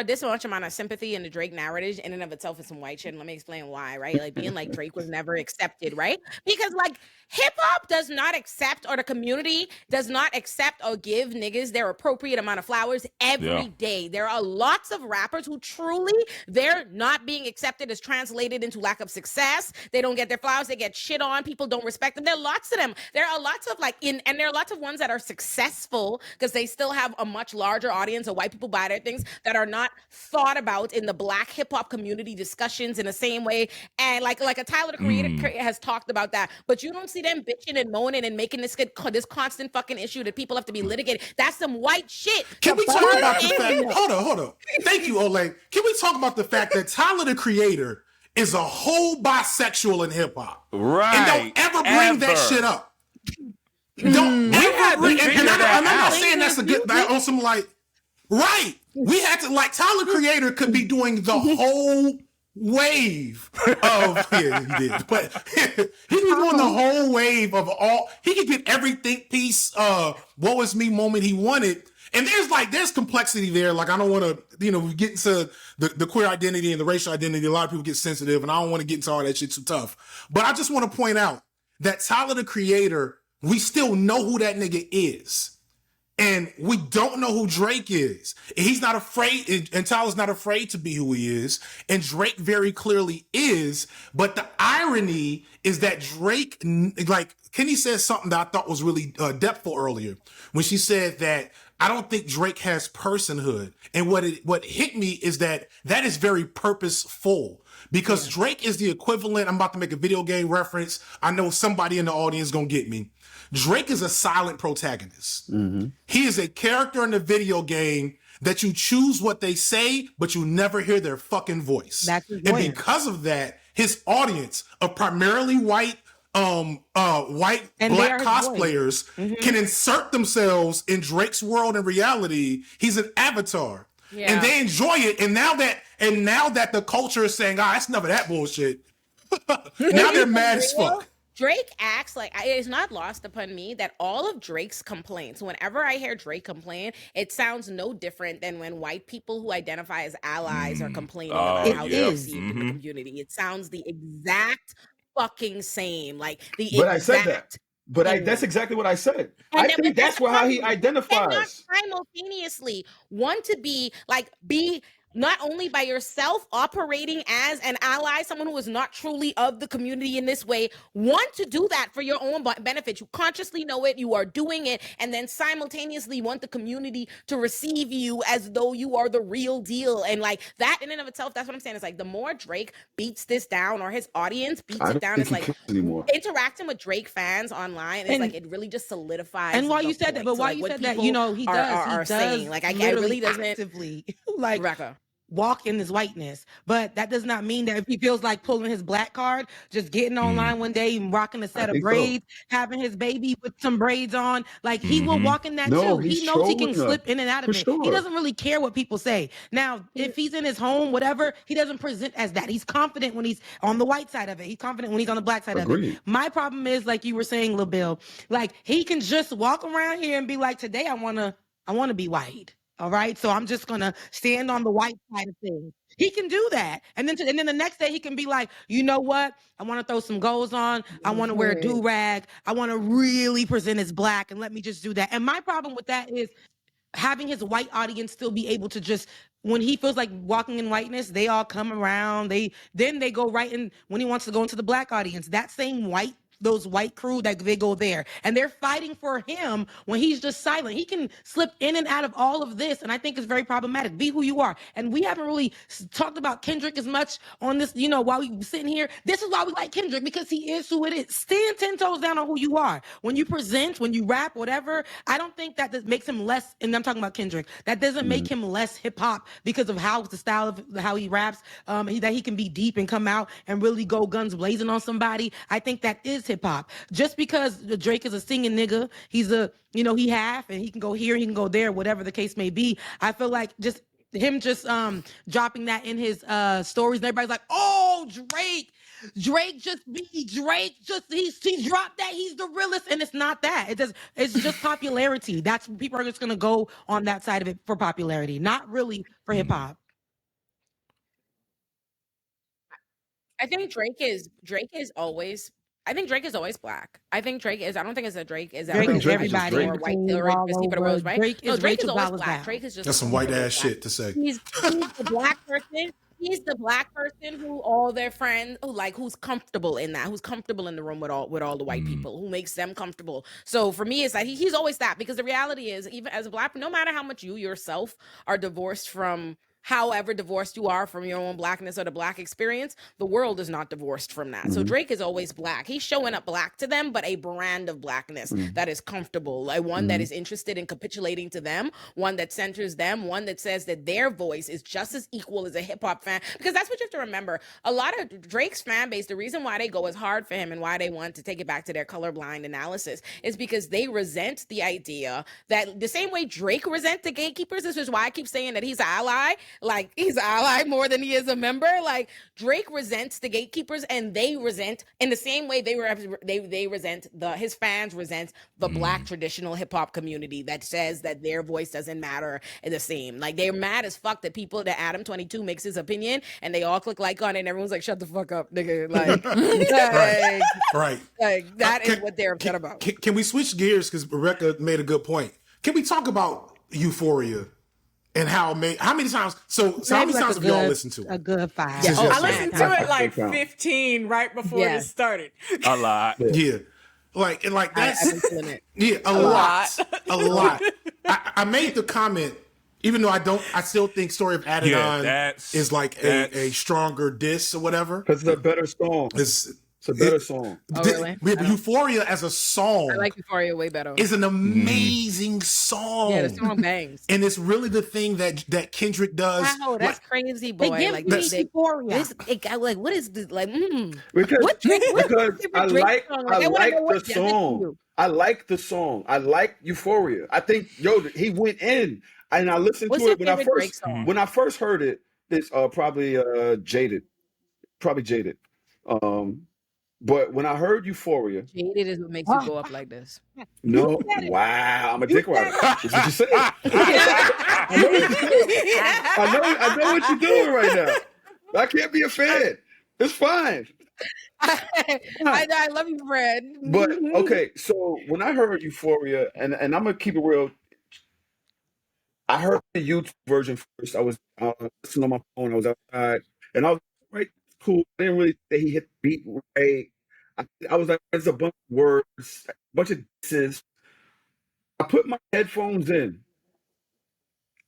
this much amount of sympathy in the Drake narrative in and of itself is some white shit. And let me explain why, right? Like, being like Drake was never accepted, right? Because like hip hop does not accept, or the community does not accept or give niggas their appropriate amount of flowers every day. There are lots of rappers who truly, they're not being accepted as translated into lack of success. They don't get their flowers. They get shit on. People don't respect them. There are lots of them. There are lots of and there are lots of ones that are successful because they still have a much larger audience of white people buy their things that are not thought about in the black hip hop community discussions in the same way. And like a Tyler the Creator has talked about that, but you don't see them bitching and moaning and making this constant fucking issue that people have to be litigated. That's some white shit. Can we talk about the fact? Hold on. Thank you, Olay. Can we talk about the fact that Tyler the Creator is a whole bisexual in hip hop? Right. And don't ever bring that shit up. Don't ever bring. And I'm not saying that's a good on some like. Right. We had to Tyler Creator could be doing the whole wave of yeah, he did, but he was doing the whole wave of all. He could get every think piece, "woe is me" moment he wanted. And there's complexity there. Like, I don't want to, we get into the queer identity and the racial identity. A lot of people get sensitive, and I don't want to get into all that shit too tough. But I just want to point out that Tyler, the Creator, we still know who that nigga is. And we don't know who Drake is. And he's not afraid, and Tyler's not afraid to be who he is. And Drake very clearly is. But the irony is that Drake, like, Kenny said something that I thought was really depthful earlier when she said that I don't think Drake has personhood. And what hit me is that is very purposeful. Because Drake is the equivalent. I'm about to make a video game reference. I know somebody in the audience is going to get me. Drake is a silent protagonist. Mm-hmm. He is a character in the video game that you choose what they say, but you never hear their fucking voice. That's his and because of that, his audience of primarily white black cosplayers can insert themselves in Drake's world and reality. He's an avatar. Yeah. And they enjoy it. And now that the culture is saying, that's none of that bullshit. Now they're mad as fuck. Drake acts like it's not lost upon me that all of Drake's complaints, whenever I hear Drake complain, it sounds no different than when white people who identify as allies are complaining about how they're received in the community. It sounds the exact fucking same. Like the But exact. I said that. But that's exactly what I said. I think that's how he identifies. And not simultaneously want to be not only by yourself operating as an ally, someone who is not truly of the community in this way, want to do that for your own benefit. You consciously know it, you are doing it, and then simultaneously want the community to receive you as though you are the real deal. And like that in and of itself, that's what I'm saying. It's like the more Drake beats this down, or his audience beats it down, it's like interacting with Drake fans online, it's like it really just solidifies. And while you said that, but while you said that, he does saying, like, I really doesn't actively like Rebecca walk in his whiteness, but that does not mean that if he feels like pulling his black card, just getting online one day and rocking a set of braids, having his baby with some braids on, like he will walk in that too. He knows he can slip in and out of it. He doesn't really care what people say. Now, if he's in his home, whatever, he doesn't present as that. He's confident when he's on the white side of it. He's confident when he's on the black side of it. My problem is, like you were saying, Lil Bill, like he can just walk around here and be like, today I want to be white. All right. So I'm just going to stand on the white side of things. He can do that. And then the next day he can be like, you know what? I want to throw some goals on. I want to wear a do-rag. I want to really present as black, and let me just do that. And my problem with that is having his white audience still be able to just, when he feels like walking in whiteness, they all come around. They go right in when he wants to go into the black audience. That same those white crew, that they go there and they're fighting for him when he's just silent. He can slip in and out of all of this, and I think it's very problematic. Be who you are. And we haven't really talked about Kendrick as much on this, while we sitting here. This is why we like Kendrick, because he is who it is. Stand 10 toes down on who you are. When you present, when you rap, whatever, I don't think that makes him less, and I'm talking about Kendrick, that doesn't make him less hip-hop because of the style of how he raps, that he can be deep and come out and really go guns blazing on somebody. I think that is hip-hop. Just because Drake is a singing nigga, he's he half, and he can go here, he can go there, whatever the case may be. I feel like just dropping that in his stories, and everybody's like, oh, Drake he dropped that, he's the realest. And it's not that. It's just popularity. That's, people are just gonna go on that side of it for popularity, not really for hip-hop. I think Drake is always black. I think Drake is. I don't think it's that Drake is everybody or white or people right? Drake is always black. Out. Drake is just that's some white ass shit to say. He's the black person. He's the black person who all their friends who's comfortable in that, who's comfortable in the room with all the white people, who makes them comfortable. So for me, it's like he's always that, because the reality is, even as a black, no matter how much you yourself are divorced from, however divorced you are from your own blackness or the black experience, the world is not divorced from that. So Drake is always black. He's showing up black to them, but a brand of blackness that is comfortable, like one that is interested in capitulating to them, one that centers them, one that says that their voice is just as equal as a hip hop fan. Because that's what you have to remember. A lot of Drake's fan base, the reason why they go as hard for him and why they want to take it back to their colorblind analysis is because they resent the idea that the same way Drake resents the gatekeepers, this is why I keep saying that he's an ally, like he's an ally more than he is a member. Like Drake resents the gatekeepers, and they resent in the same way they resent his fans resent the Black traditional hip hop community that says that their voice doesn't matter and the same. Like they're mad as fuck that Adam 22 makes his opinion, and they all click like on it, and everyone's like, "Shut the fuck up, nigga!" Like, right. Like that is what they're upset about. Can we switch gears? Because Rebecca made a good point. Can we talk about Euphoria and how many times? So how many times have y'all listened to it? A good 5. Yeah. I listened to it like 15 right before this started. A lot. Yeah. Like that's a lot. I made the comment, even though I still think Story of Adidon is like a stronger diss or whatever. Because it's a better song. It's a better song. Oh, really? Euphoria as a song. I like Euphoria way better. Is an amazing song. Yeah, the song bangs. And it's really the thing that Kendrick does. Wow, that's crazy, boy. They give like me Euphoria. Like, what is this? Like, Because I like the song. I like the song. I like Euphoria. I think he went in, and I listened to it when I first heard it. It's probably Jaded. But when I heard Euphoria, Jaded is what makes you go up like this. No, wow, I'm a dick rider. That's what you said. I know what you're doing right now. I can't be a fan. It's fine. I love you, Fred. But okay, so when I heard Euphoria, and I'm gonna keep it real, I heard the YouTube version first. I was listening on my phone. I was outside, and I was right. Cool. I didn't really say he hit the beat right. I was like, there's a bunch of words, a bunch of disses. I put my headphones in,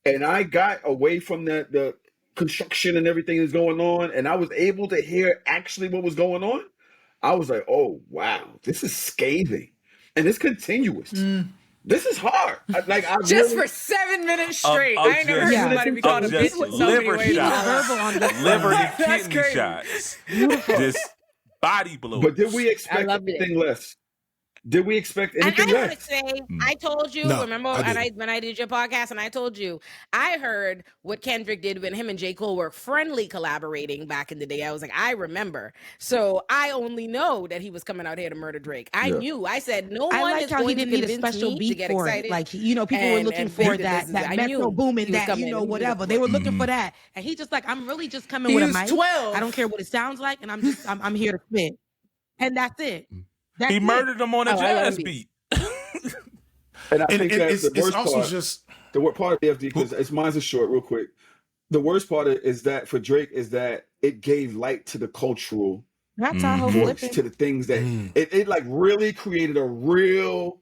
and I got away from the construction and everything that's going on, and I was able to hear actually what was going on. I was like, oh, wow, this is scathing, and it's continuous. This is hard. Just for 7 minutes straight. I ain't never heard somebody be called a bitch with so many ways. Liberty kidney shots. Just body blows. But did we expect anything less? Did we expect anything less? I want to say, I told you, remember when I did your podcast, and I told you, I heard what Kendrick did when him and J. Cole were friendly collaborating back in the day. I was like, I remember. So I only know that he was coming out here to murder Drake. I knew. I said, no one is going to convince me to get excited. Like, people were looking for that Metro Boomin, that, whatever. They were looking for that. And he just like, I'm really just coming with a mic. 12. I don't care what it sounds like, and I'm here to spit. And that's it. He murdered him on a jazz beat. And I think that's the worst also part. The worst part of the FD, because mine's a short, real quick. The worst part is that for Drake is that it gave light to the cultural voice, to the things that it like really created a real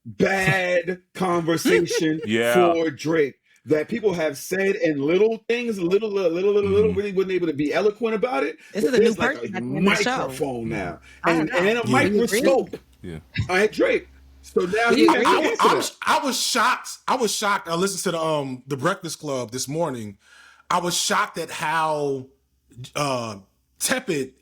bad conversation for Drake. That people have said in little things, little, really wasn't able to be eloquent about it. This is a new like person a microphone now, and a microscope. Yeah, all right, Drake. So now I was shocked. I listened to the Breakfast Club this morning. I was shocked at how tepid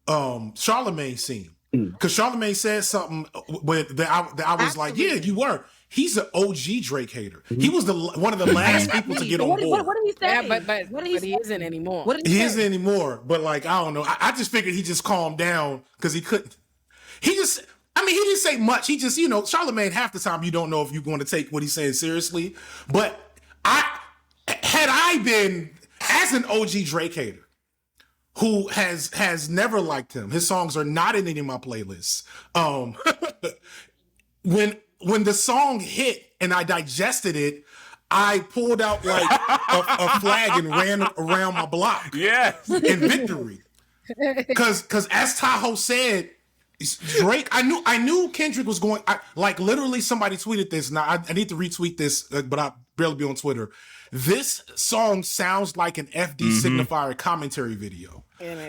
Charlamagne seemed, because Charlamagne said something that I was like, yeah, you were. He's an OG Drake hater. He was one of the last people to get on board. What did he say? Yeah, but he isn't anymore. He isn't anymore. But like, I don't know. I just figured he just calmed down because he couldn't. He didn't say much. He just, Charlamagne, half the time you don't know if you're going to take what he's saying seriously. But had I been as an OG Drake hater who has never liked him, his songs are not in any of my playlists. When the song hit and I digested it, I pulled out like a flag and ran around my block. Yes. In victory. Because as Tahoe said, Drake, I knew Kendrick was going, literally somebody tweeted this. Now I need to retweet this, but I barely be on Twitter. This song sounds like an FD signifier commentary video.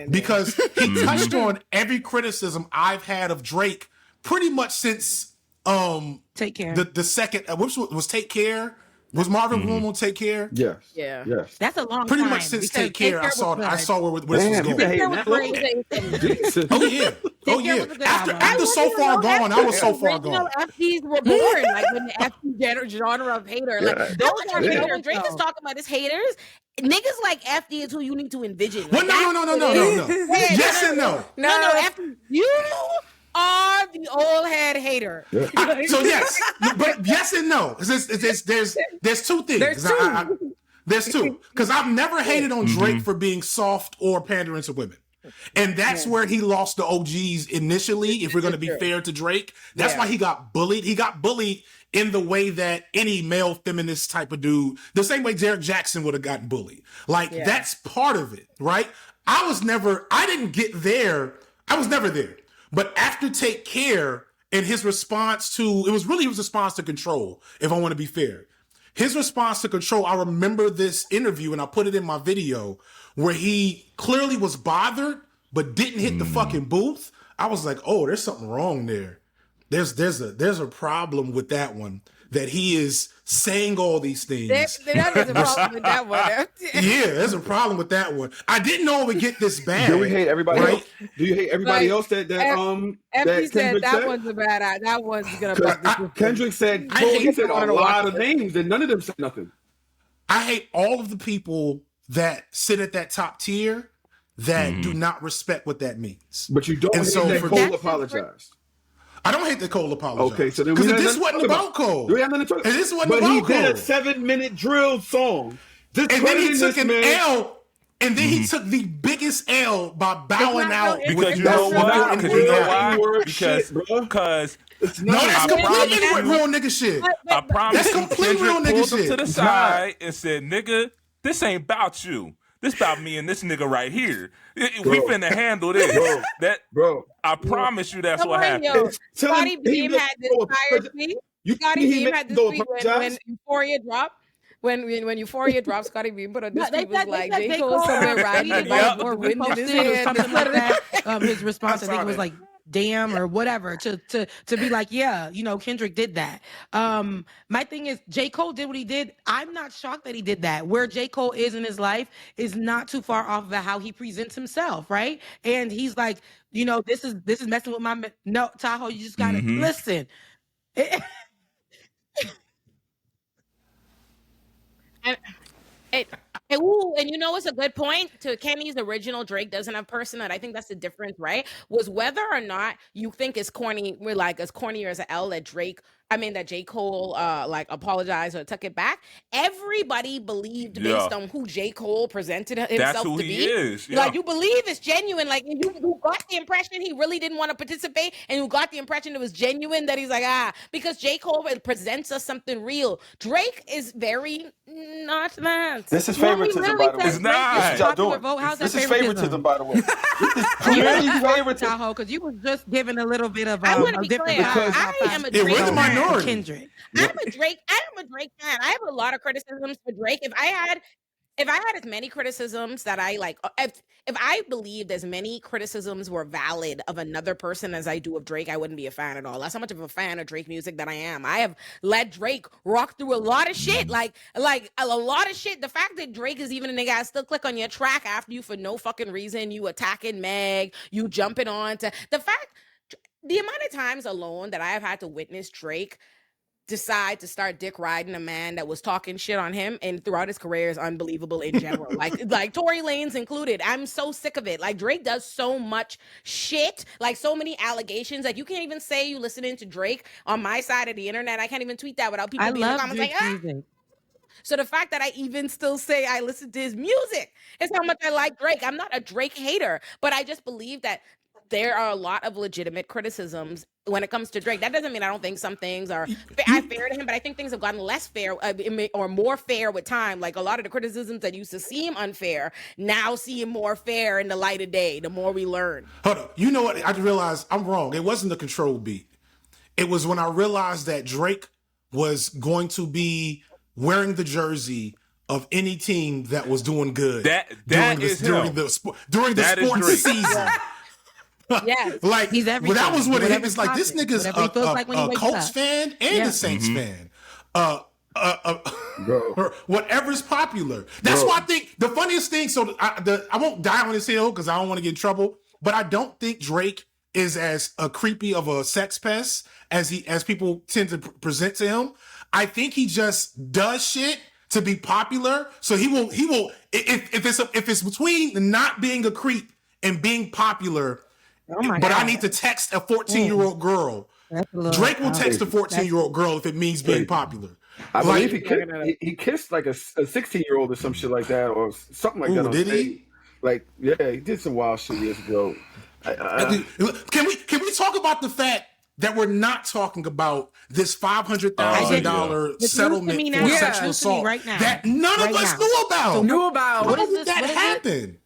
Because he touched on every criticism I've had of Drake pretty much since Take Care. The second, which was Take Care, Was Marvin Bloom on Take Care? Yes. Yeah. Yes. That's a long Pretty time. much since because Take Care, I saw where this was Damn, you going. been Take Care hating was that great. long? Jesus. Oh yeah. Oh Take Care yeah. was a good After album. after So Far Gone, I was so far original gone. FDs were born, like when the FD genre of hater. Like Yeah. those Yeah. are when Drake is talking about his haters. Niggas like FD is who you need to envision. Well, Like, no. Yes and no. No, FD, you are the old head hater. Yeah. So yes, but yes and no. There's two things. There's two. There's two. Because I've never hated on Drake for being soft or pandering to women. And that's where he lost the OGs initially, if we're going to be fair to Drake. That's why he got bullied. He got bullied in the way that any male feminist type of dude, the same way Derek Jackson would have gotten bullied. Like, that's part of it, right? I was never there. But after Take Care and his response to, it was really his response to Control, if I want to be fair. His response to Control, I remember this interview and I put it in my video where he clearly was bothered but didn't hit the fucking booth. I was like, oh, there's something wrong there. There's a problem with that one, that he is saying all these things. There's a problem with that one. Yeah, there's a problem with that one. I didn't know it would get this bad. Do we hate everybody right? else? Do you hate everybody else that FD said Kendrick that said? one's a bad. That one's gonna. Kendrick said he said a lot of names and none of them said nothing. I hate all of the people that sit at that top tier that do not respect what that means. But you don't And hate so that for- Cole apologized. I don't hate that Cole apologized. Okay, so then because we this wasn't about Cole. We have nothing to talk And this wasn't but about he did Cole. a 7-minute drill song. And then he took an man. L. And then he took the biggest L by bowing out. Because you That's know not what? Because you real know why? N-word Because shit, bro. because No, that's I completely promise you- real nigga shit. I promise That's you, complete real Kendrick nigga pulled him shit. to the It's side and said, "Nigga, this ain't about you. This about me and this nigga right here. We finna handle this." Bro. I promise you, that's what happened. Yo, Tell him Scotty he Beam made had this Cole fire apologize. tweet. You Scotty think he Beam made had this Cole tweet when apologize? Euphoria dropped. When Euphoria dropped, Scotty Beam put a this tweet was like, J. J. Cole somewhere riding tweeted, by Yep. more wind in his posted or hand. something like that. His response, I think saw it was that. like, damn, or whatever, to be like, yeah, Kendrick did that. My thing is, J. Cole did what he did. I'm not shocked that he did that. Where J. Cole is in his life is not too far off of how he presents himself, right? And he's like, this is messing with no, Tahoe, you just gotta listen. And you know what's a good point to Kenny's original Drake doesn't have person, and I think that's the difference, right? Was whether or not you think it's corny, we're like as corny or as an L that that J. Cole like apologized or took it back. Everybody believed based on who J. Cole presented himself That's who to he be. is. Yeah. Like you believe it's genuine. Like you got the impression he really didn't want to participate, and you got the impression it was genuine that he's like, because J. Cole presents us something real. Drake is very not that. This is favoritism, by the way. It's not. This is y'all doing. How's This that is favoritism, by the way. This is clearly favoritism. Tahoe, because you was just giving a little bit of I want to a be different clear. vibe I am a It was Drake a fan. minority. Kendrick. I'm a Drake fan. I have a lot of criticisms for Drake. If I had as many criticisms that I like, if I believed as many criticisms were valid of another person as I do of Drake, I wouldn't be a fan at all. That's how much of a fan of Drake music that I am. I have let Drake rock through a lot of shit, like a lot of shit. The fact that Drake is even a nigga I still click on your track after you for no fucking reason, you attacking Meg, you jumping on to the fact, the amount of times alone that I have had to witness Drake decide to start dick riding a man that was talking shit on him and throughout his career is unbelievable in general. like Tory Lanez included. I'm so sick of it. Like Drake does so much shit, like so many allegations. Like you can't even say you listening to Drake on my side of the internet. I can't even tweet that without people I being in the love comments Drake's like, music. So the fact that I even still say I listen to his music is how much I like Drake. I'm not a Drake hater, but I just believe that there are a lot of legitimate criticisms when it comes to Drake. That doesn't mean I don't think some things are fair to him, but I think things have gotten less fair or more fair with time. Like a lot of the criticisms that used to seem unfair now seem more fair in the light of day, the more we learn. Hold on. You know what? I realized I'm wrong. It wasn't the Control beat. It was when I realized that Drake was going to be wearing the jersey of any team that was doing good during the sports season. Yes. Like He's everything. that was what it Whatever is. Like this pocket. nigga's Whatever he feels like when he a wakes Colts up. fan and Yeah. a Saints fan. whatever's popular. That's why I think the funniest thing. So I won't die on this hill because I don't want to get in trouble. But I don't think Drake is as creepy of a sex pest as people tend to present to him. I think he just does shit to be popular. So he will if it's between not being a creep and being popular. Oh my God. I need to text a 14-year-old girl. Drake will text a 14-year-old girl if it means being popular. I believe he kissed like a 16-year-old or some shit like that, or something like that. Did he? Like, yeah, he did some wild shit years ago. Can we talk about the fact that we're not talking about this $500,000 settlement for sexual assault right now. that none of us knew about? So How did that happen?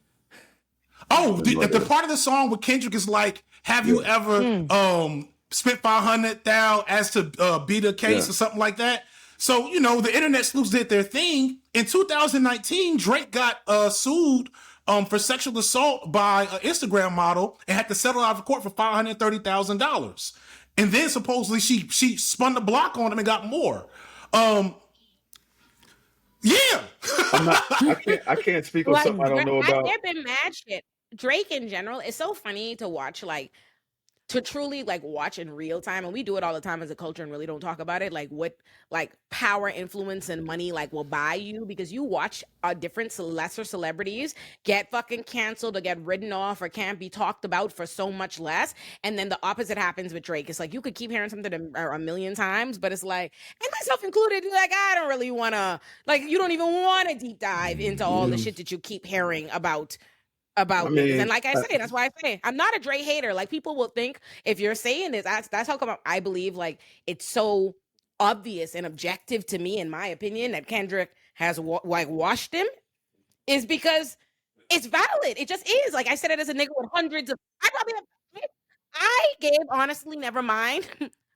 Oh, the part of the song where Kendrick is like, "Have you ever spent $500,000 as to beat a case or something like that?" So the internet sleuths did their thing. In 2019, Drake got sued for sexual assault by an Instagram model and had to settle out of court for $530,000. And then supposedly she spun the block on him and got more. Yeah. I can't speak on something I don't know about. There been mad shit. Drake in general, it's so funny to watch, to truly watch in real time, and we do it all the time as a culture and really don't talk about it, what power, influence, and money will buy you, because you watch different lesser celebrities get fucking canceled or get written off or can't be talked about for so much less, and then the opposite happens with Drake. It's you could keep hearing something a million times, but it's and myself included, I don't really want to, you don't even want to deep dive into all the shit that you keep hearing about this. And like I say, that's why I say I'm not a Dre hater. People will think if you're saying this, that's how come I believe it's so obvious and objective to me, in my opinion, that Kendrick has washed him, is because it's valid. It just is. I said it as a nigga with hundreds of. I gave honestly, never mind,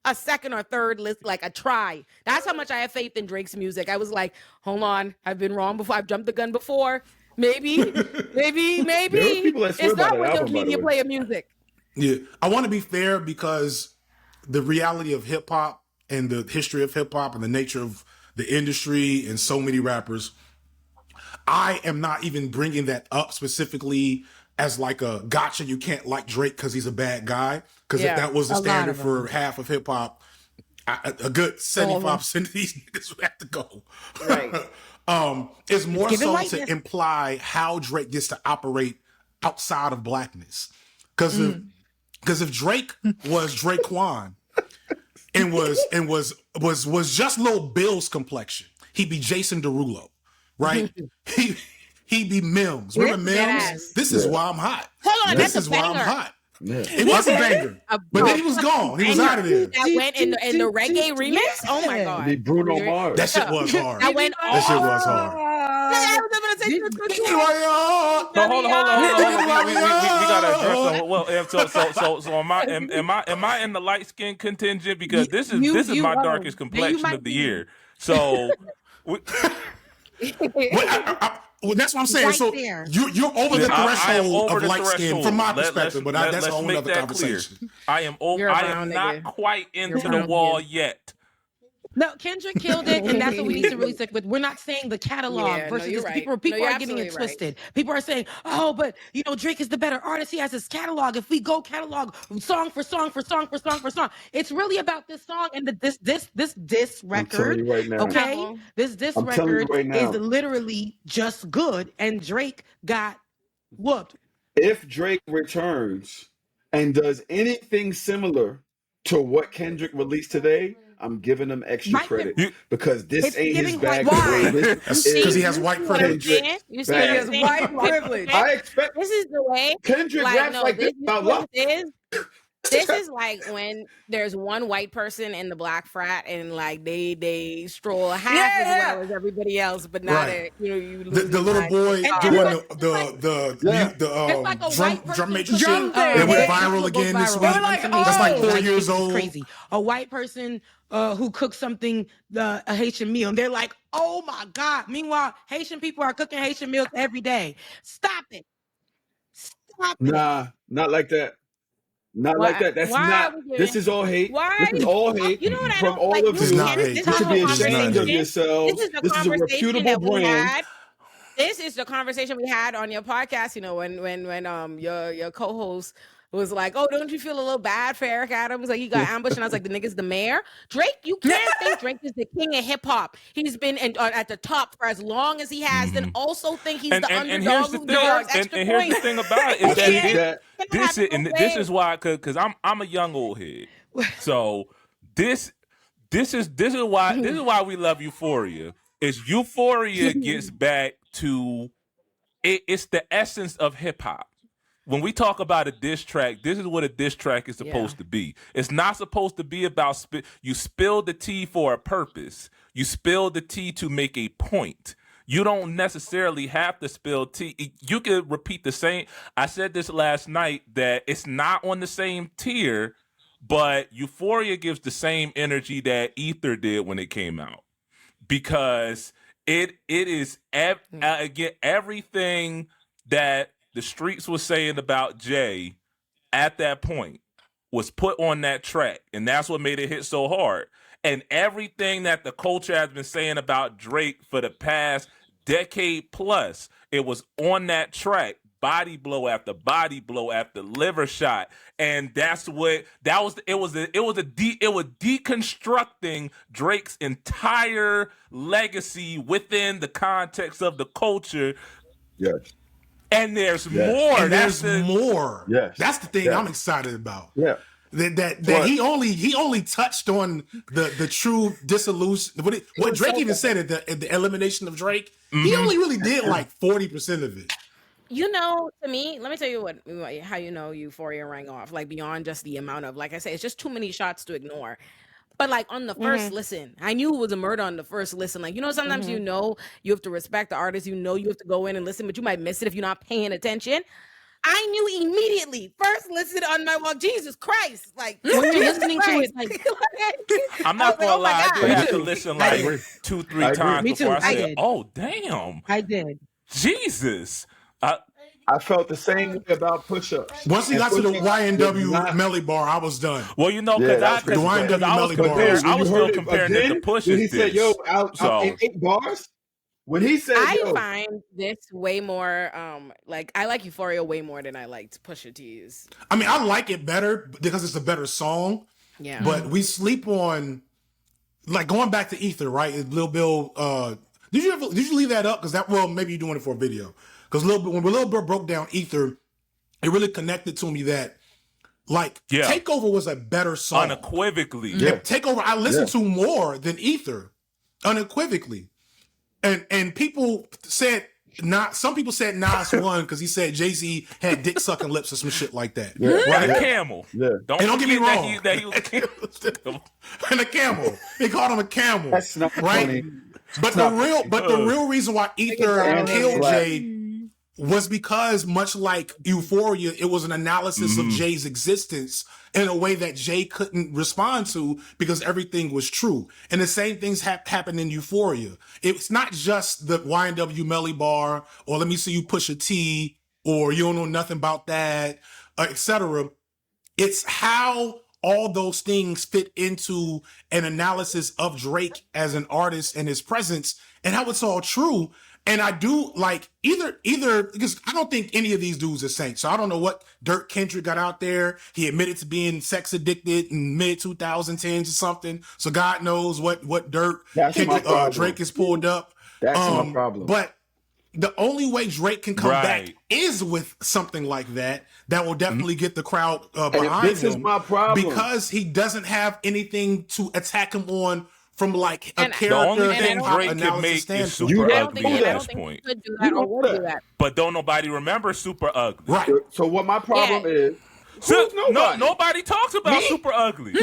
a second or third list, a try. That's how much I have faith in Drake's music. I was hold on, I've been wrong before. I've jumped the gun before. Maybe. It's not with the media play of music. Yeah, I want to be fair because the reality of hip hop and the history of hip hop and the nature of the industry and so many rappers, I am not even bringing that up specifically as a gotcha. You can't like Drake because he's a bad guy. Because if that was the standard for half of hip hop, a good 75% of these niggas would have to go. Right. It's more so to imply how Drake gets to operate outside of blackness. Because if Drake was Drakewan and was just Lil Bill's complexion, he'd be Jason Derulo, right? He'd be Mims. Remember Mims? This is why I'm hot. Hold on, this that's is a why banger. I'm hot. Yeah. It was a banger, but then he was gone. He was out of there. That went in the reggae remix. Oh my God, the Bruno Mars. That shit was hard. That went. That shit was hard. So hold on. We gotta address. Well, so am I in the light skin contingent, because this is my darkest complexion of the year. So. Well, that's what I'm saying. Right, so you're over the threshold of light skin from my perspective, but that's a whole other conversation. Clear. I am over. I am not quite into the wall yet. No, Kendrick killed it, and that's what we need to really stick with. We're not saying the catalog versus this. People are getting it twisted. People are saying, "Oh, but Drake is the better artist. He has his catalog. If we go catalog song for song for song for song for song, it's really about this song and this record. Right now. Okay, this record is literally just good, and Drake got whooped. If Drake returns and does anything similar to what Kendrick released today, I'm giving him extra credit because this ain't his bag. Because he has white privilege. You see, he has white privilege. I expect this is the way Kendrick raps this about love. This is when there's one white person in the black frat and they stroll half as well as everybody else, but not you the little boy doing the drum major shit that went viral again this week. That's 4 years old. Crazy. A white person who cooks something, a Haitian meal, and they're like, "Oh my God!" Meanwhile, Haitian people are cooking Haitian meals every day. Stop it. Nah, not like that. Not like that. That's Why not. are we This giving? is all hate. Why? This is all hate You know what I from don't all like? of It's you. not hate. This You is should the be It's not ashamed of hate. yourselves. This is the This is a conversation reputable that we brand. had. This is the conversation we had on your podcast. You know, when your co-host was like, "Oh, don't you feel a little bad for Eric Adams? Like he got ambushed." And I was like, "The nigga's the mayor." Drake, you can't think Drake is the king of hip hop. He's been at the top for as long as he has. Then also think he's the And underdog here's the who thing. deserves And extra here's the points. thing about it is But see, that that this is why because I'm a young old head. So this is why we love Euphoria. Is Euphoria gets back to it's the essence of hip hop. When we talk about a diss track, this is what a diss track is supposed to be. It's not supposed to be about you spill the tea for a purpose. You spill the tea to make a point. You don't necessarily have to spill tea. You could repeat the same. I said this last night that it's not on the same tier, but Euphoria gives the same energy that Ether did when it came out. Because it is again everything that the streets was saying about Jay at that point was put on that track, and that's what made it hit so hard. And everything that the culture has been saying about Drake for the past decade plus, it was on that track. Body blow after body blow after liver shot, and it was deconstructing Drake's entire legacy within the context of the culture. Yes. And there's more. And there's more. Yes. That's the thing I'm excited about. Yeah. That he only touched on the true dissolution. What Drake even said at the elimination of Drake, he only really did like 40% of it. You know, to me, let me tell you how you know Euphoria rang off. Like beyond just the amount of, like I say, it's just too many shots to ignore. But like on the first listen, I knew it was a murder on the first listen. Like, you know, sometimes you know you have to respect the artist, you know you have to go in and listen, but you might miss it if you're not paying attention. I knew immediately. First listen on my walk, Jesus Christ. Like when you're listening to it, like I'm not gonna lie, I did have to listen like 2-3 times Me before too. I I said, did. "Oh damn, I did. Jesus." I felt the same way about push-ups. Once he got to the YNW Melly bar, I was done. Well, you know, because Yeah, the YNW I was Melly bar. comparing, I was you still heard it comparing it to again, Push's when he said, diss. "Yo, out So in 8 bars." When he said, I "Yo," find this way more like I like Euphoria way more than I liked Pusha T's. I mean, I like it better because it's a better song. Yeah. But we sleep on, like, going back to Ether, right? Lil Bill, did you leave that up? Because maybe you're doing it for a video. Because when Lil Bill broke down Ether, it really connected to me that, like, Takeover was a better song. unequivocally, Takeover, I listened to more than Ether, unequivocally. And people said, some people said Nas won because he said Jay-Z had dick sucking lips or some shit like that. Yeah. Right? and a camel. Yeah. Don't get me forget wrong. that he was a camel. And a camel. They called him a camel. That's not right? funny. But the real reason why Ether killed Jay was because, much like Euphoria, it was an analysis of Jay's existence in a way that Jay couldn't respond to because everything was true. And the same things happened in Euphoria. It's not just the YNW Melly bar, or let me see you push a T, or you don't know nothing about that, etc. It's how all those things fit into an analysis of Drake as an artist and his presence, and how it's all true. And I do like either because I don't think any of these dudes are saints. So I don't know what Dirk Kendrick got out there. He admitted to being sex addicted in mid 2010s or something. So God knows what Dirk Kendrick, Drake has pulled up. That's my problem. But the only way Drake can come back is with something like that will definitely get the crowd behind him. This is my problem. Because he doesn't have anything to attack him on from like a character. The only and thing Drake can make is Super Ugly at this point. Could do that or would do that. But don't nobody remember Super Ugly. Right. So what my problem is, nobody talks about Super Ugly.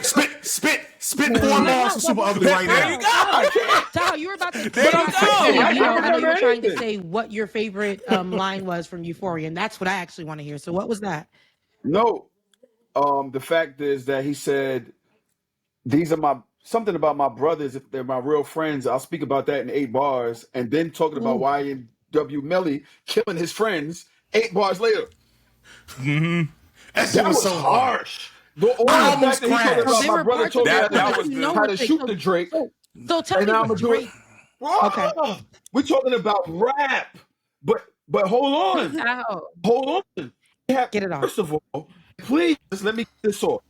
Spit 4 bars for Super Ugly right There now. you go. Tahoe, you were about to. There you go. I know you were trying to say what your favorite line was from Euphoria, and that's what I actually want to hear. So what was that? No, the fact is that he said, "These are something about my brothers. If they're my real friends, I'll speak about that in 8 bars." And then talking about YNW Melly killing his friends 8 bars later. And That shit That was was so hard. harsh. The I only almost fact that he talking crashed. about There my were brother parts told of me That that was you the know how was to fake. shoot the Drake, So tell and me now I'm what gonna do it. Drake. Whoa! Okay, We're talking about rap, but hold on, Tahoe. hold on. get it off. First of all, please just let me get this off.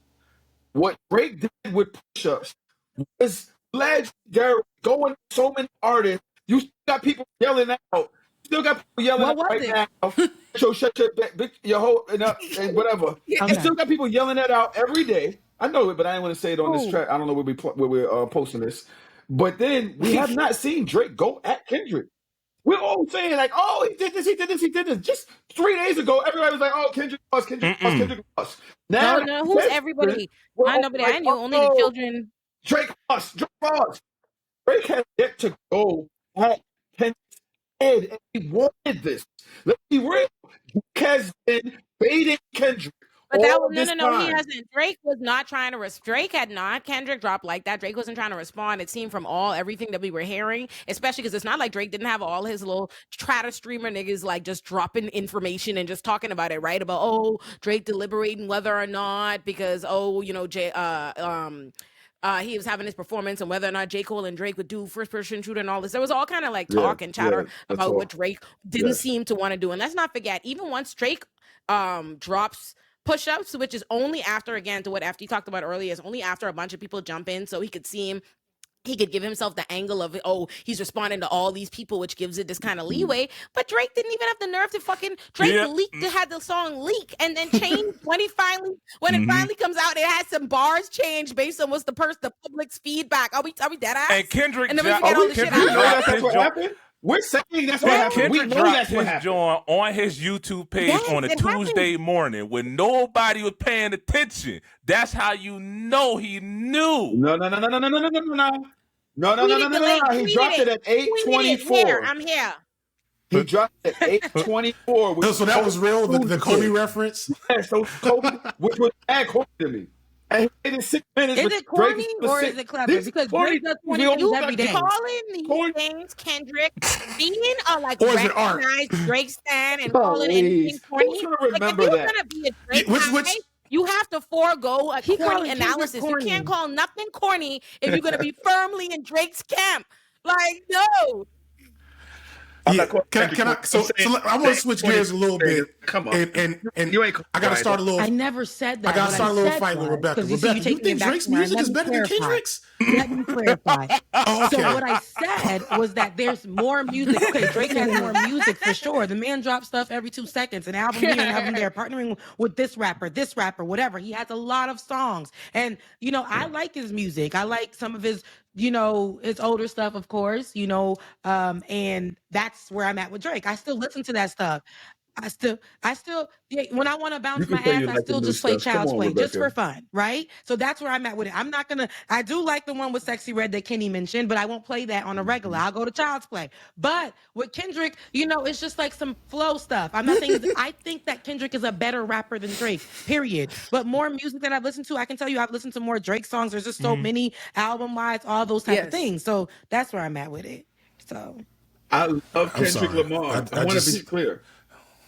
What Drake did with push-ups was legendary. Going to so many artists, you still got people yelling out. You still got people yelling What out was right it? now. Shut your whole and whatever. You Okay. still got people yelling that out every day. I know it, but I didn't want to say it on this Who? track. I don't know where we're posting this. But then we have not seen Drake go at Kendrick. We're all saying like, oh, he did this, he did this, he did this. Just 3 days ago, everybody was like, oh, Kendrick lost, Kendrick lost, Mm-mm. Kendrick lost. Now, No, who's everybody? we're I all nobody. like, I knew only the oh, children. Drake lost, Drake lost. Drake has yet to go at Kendrick's head, and he wanted this. Let's be real. Drake has been baiting Kendrick But that all was this no. He time. hasn't. Drake was not trying to. Drake had not. Kendrick dropped like that. Drake wasn't trying to respond. It seemed from everything that we were hearing, especially because it's not like Drake didn't have all his little Tratter streamer niggas like just dropping information and just talking about it, right? About Drake deliberating whether or not because he was having his performance and whether or not J. Cole and Drake would do first person shooter and all this. There was all kind of like talk and chatter about what Drake didn't seem to want to do. And let's not forget, even once Drake drops push-ups, which is only after, again, to what FD talked about earlier, is only after a bunch of people jump in so he could see him. He could give himself the angle of, he's responding to all these people, which gives it this kind of leeway. But Drake didn't even have the nerve to fucking had the song leak and then change when it finally comes out. It had some bars changed based on what's the public's feedback. Are we dead ass? And Kendrick, and then we forget all the shit That's what happened. We're saying that's what happened. Kendrick We know dropped that's what his happened. joint on his YouTube page on a Tuesday morning when nobody was paying attention. That's how you know he knew. No. He dropped it at 8:24. I'm here. He dropped it at 8:24. So that was real, the Kobe reference? Yeah, so Kobe, which was mad corny to me. And he did it 6 minutes. Is it corny or is it clever? Because Drake does corny things every day. Calling these things Kendrick being a recognized Drake stan and calling anything corny. Who's gonna remember if you're that? gonna be a Drake guy, you have to forego a corny analysis. You can't call nothing corny if you're gonna be firmly in Drake's camp. Like, no. Yeah. Can I? So I want to switch gears a little bit. Come on, and you ain't. I got to start a little. I never said that. I got to start a little fight with Rebecca. Rebecca, you think Drake's music is better than Kendrick's? Let me clarify. Oh, okay. So what I said was that there's more music. Okay, Drake has more music for sure. The man drops stuff every 2 seconds, an album here, an album there, partnering with this rapper, whatever. He has a lot of songs, and I like his music. I like some of his. His older stuff, of course, and that's where I'm at with Drake. I still listen to that stuff. I still, when I want to bounce my ass, I still just play Child's Play just for fun, right? So that's where I'm at with it. I'm not gonna. I do like the one with Sexy Red that Kenny mentioned, but I won't play that on a regular. I'll go to Child's Play. But with Kendrick, it's just like some flow stuff. I'm not saying. I think that Kendrick is a better rapper than Drake. Period. But more music that I've listened to, I can tell you, I've listened to more Drake songs. There's just so many album-wise, all those type of things. So that's where I'm at with it. So I love Kendrick Lamar. I want to be clear.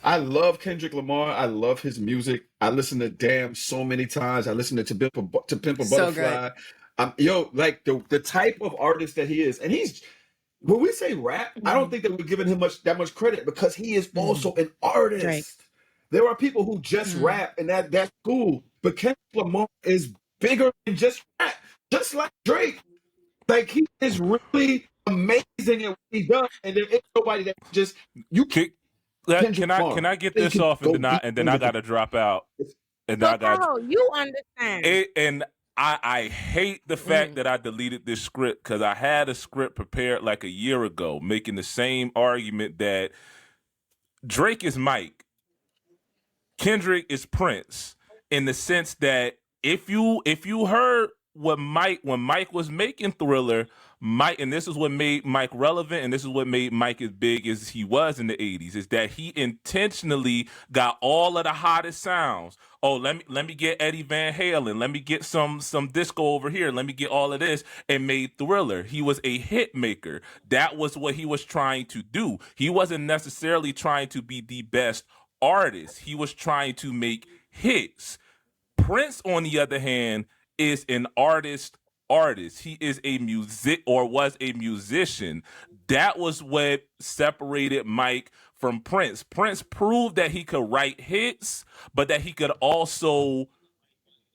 I love Kendrick Lamar. I love his music. I listen to Damn so many times. I listen to Pimp a Butterfly. Like the type of artist that he is. And he's, when we say rap, I don't think that we're giving him that much credit because he is also an artist. Drake. There are people who just rap and that's cool. But Kendrick Lamar is bigger than just rap. Just like Drake. Like he is really amazing at what he does. And there ain't nobody that just, Can I get this off and then I gotta drop out and then I got you understand and I hate the fact that I deleted this script because I had a script prepared like a year ago making the same argument that Drake is Mike, Kendrick is Prince, in the sense that if you heard when Mike was making Thriller, Mike, and this is what made Mike relevant, and this is what made Mike as big as he was in the 80s, is that he intentionally got all of the hottest sounds. Oh, let me get Eddie Van Halen, let me get some disco over here, let me get all of this, and made Thriller. He was a hit maker. That was what he was trying to do. He wasn't necessarily trying to be the best artist. He was trying to make hits. Prince, on the other hand, is an artist. He is a was a musician. That was what separated Mike from Prince. Prince proved that he could write hits, but that he could also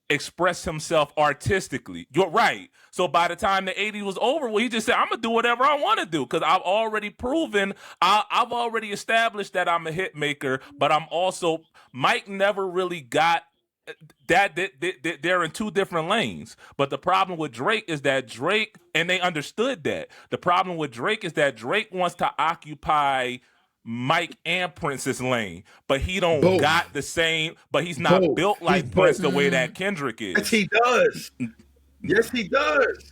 express himself artistically. You're right. So by the time the 80s was over, well, he just said, I'm going to do whatever I want to do because I've already proven, I've already established that I'm a hit maker, but I'm also, Mike never really got that they're in two different lanes. But the problem with Drake is that Drake, and they understood that. The problem with Drake is that Drake wants to occupy Mike and Prince's lane, but he don't got the same, but he's not built like Prince the way that Kendrick is. Yes, he does. Yes, he does.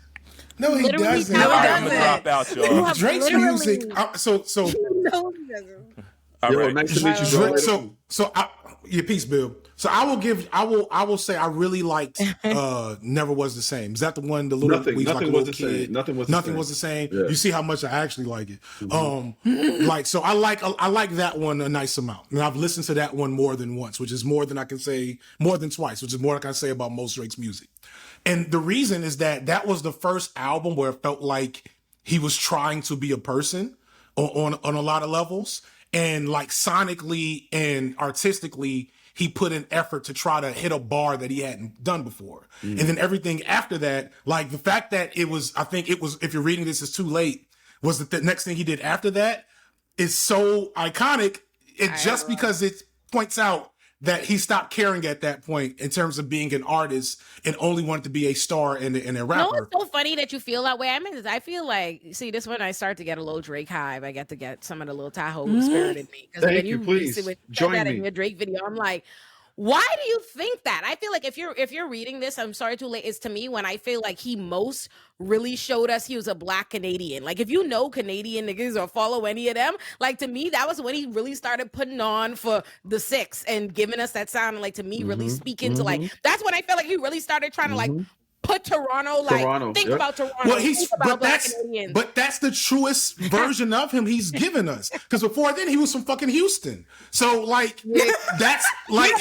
No, he doesn't. No, he I'm doesn't. gonna drop out, y'all. Drake's music. So No, he doesn't. All right. Nice to meet you, bro. Your peace, Bill. So I will say I really liked Never Was the Same. Is that the one? The little Nothing was the same. Nothing was the same. Yeah. You see how much I actually like it. So I like that one a nice amount. And I've listened to that one more than once, which is more than twice, which is more than I can say about most Drake's music. And the reason is that was the first album where it felt like he was trying to be a person on a lot of levels. And like sonically and artistically, he put in effort to try to hit a bar that he hadn't done before. And then everything after that, like the fact that I think it was, if you're reading this, it's too late, was that the next thing he did after that is so iconic. Because it points out that he stopped caring at that point in terms of being an artist and only wanted to be a star and a rapper. No, it's so funny that you feel that way. I feel like, see, this when I start to get a little Drake hive. I get to get some of the little Tahoe spirit in me. Because when you please. see Join that me. in your Drake video, I'm like, why do you think that? I feel like if you're reading this, I'm sorry too late. It's to me when I feel like he most really showed us he was a Black Canadian. Like if you know Canadian niggas or follow any of them, like to me that was when he really started putting on for the Six and giving us that sound. And like to me, really speaking to like that's when I felt like he really started trying to like put Toronto, think about Toronto. Well, but that's the truest version of him he's given us. Because before then he was from fucking Houston. So like that's like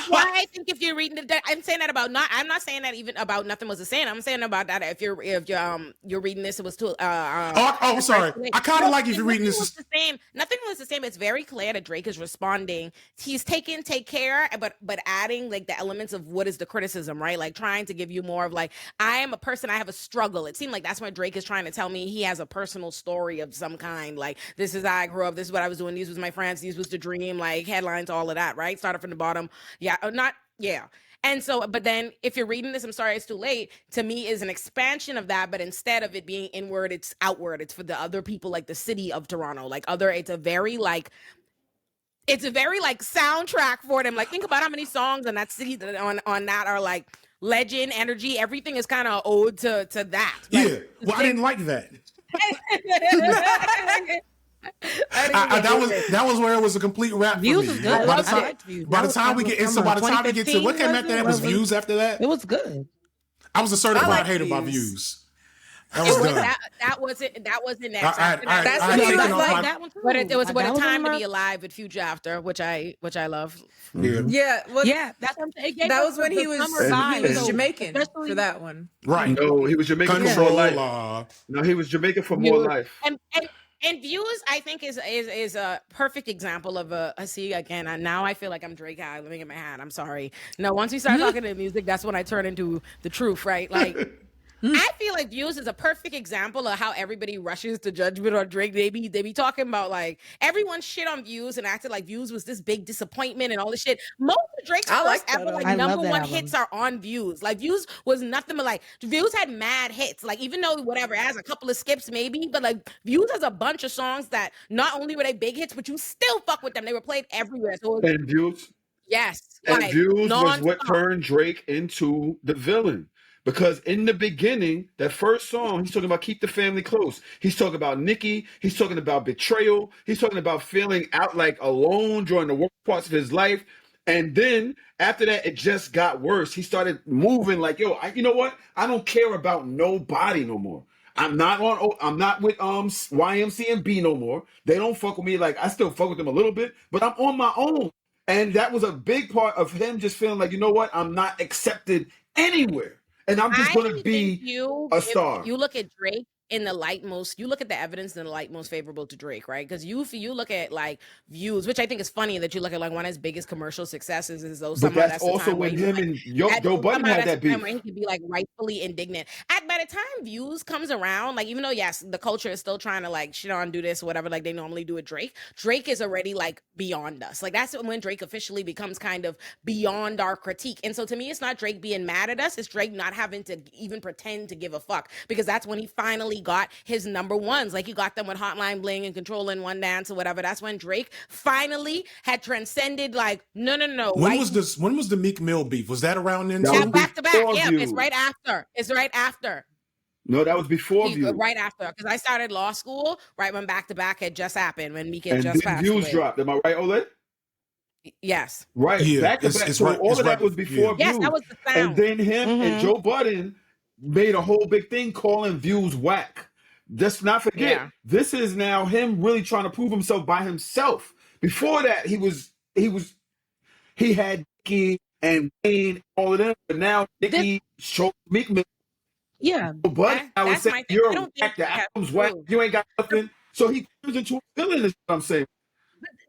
why I think if you're reading I'm saying that about I'm not saying that even about Nothing Was the Same. I'm saying about that if you're reading this, it was too sorry. I kind of like if you're reading this. The same. Nothing Was the Same. It's very clear that Drake is responding. He's taking take care, but adding like the elements of what is the criticism, right? Like trying to give you more of like, I am a person, I have a struggle. It seemed like that's what Drake is trying to tell me. He has a personal story of some kind. Like, this is how I grew up. This is what I was doing. These was my friends. These was the dream. Like, headlines, all of that, right? Started from the bottom. And so, but then if you're reading this, I'm sorry, it's too late, to me is an expansion of that, but instead of it being inward, it's outward. It's for the other people, like the city of Toronto. It's a very soundtrack for them. Like, think about how many songs on that city on that are like legend, energy, everything is kind of ode to that. Like, I didn't like that. That was where it was a complete rap for Views me. was good. By the time we get to what came after that was Views after that. It was good. I was a certified hater by Views. That was done. That wasn't next. That one too. But it was What a Time to Be Alive with Future after, which I love. Yeah, that's that was when he was Jamaican for that one. Right. No, he was Jamaican for more life. No, he was Jamaican for more life. And Views, I think, is a perfect example of see, again, now I feel like I'm Drake high. Let me get my hat. I'm sorry. No, once we start talking to music, that's when I turn into the truth, right? Like, I feel like Views is a perfect example of how everybody rushes to judgment on Drake. They be talking about like everyone shit on Views and acted like Views was this big disappointment and all this shit. Most of Drake's first ever number one hits are on Views. Like Views was nothing but like Views had mad hits. Like even though whatever it has a couple of skips maybe, but like Views has a bunch of songs that not only were they big hits, but you still fuck with them. They were played everywhere. So and Views, yes, and Views was what turned Drake into the villain. Because in the beginning, that first song, he's talking about keep the family close. He's talking about Nicki. He's talking about betrayal. He's talking about feeling out like alone during the worst parts of his life. And then after that, it just got worse. He started moving like, yo, you know what? I don't care about nobody no more. I'm not with YMC and B no more. They don't fuck with me. Like I still fuck with them a little bit, but I'm on my own. And that was a big part of him just feeling like, you know what? I'm not accepted anywhere. And I'm just going to be a star. If you look at Drake in the light you look at the evidence in the light most favorable to Drake, right? Because if you look at like views, which I think is funny that you look at like one of his biggest commercial successes is though somehow that's also when him and Joe Budden had that beef. Where he could be like rightfully indignant. By the time views comes around, like even though yes, the culture is still trying to like shit on, do this, whatever, like they normally do with Drake. Drake is already like beyond us. Like that's when Drake officially becomes kind of beyond our critique. And so to me, it's not Drake being mad at us. It's Drake not having to even pretend to give a fuck, because that's when he finally got his number ones. Like you got them with Hotline Bling and Controlling One Dance or whatever. That's when Drake finally had transcended like, no. When was the Meek Mill beef? Was that around then? That was back to back. Yeah, Views. it's right after. No, that was before Views. Right after, because I started law school right when back to back had just happened, when Meek had just passed Views away. dropped. Am I right, Olay? Yes. Right. Yeah, back to back. So all of that was before Views. Yes, that was the sound. And then him and Joe Budden made a whole big thing calling Views whack. Just not forget, this is now him really trying to prove himself by himself. Before that, he had Nicki and Wayne, all of them, but now Nicki showed Meek Mill. Yeah. But I was saying, you're a whack, the album's whack, you ain't got nothing. So he turns into a villain, is what I'm saying.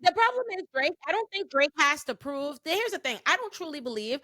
The problem is Drake. I don't think Drake has to prove. Here's the thing. I don't truly believe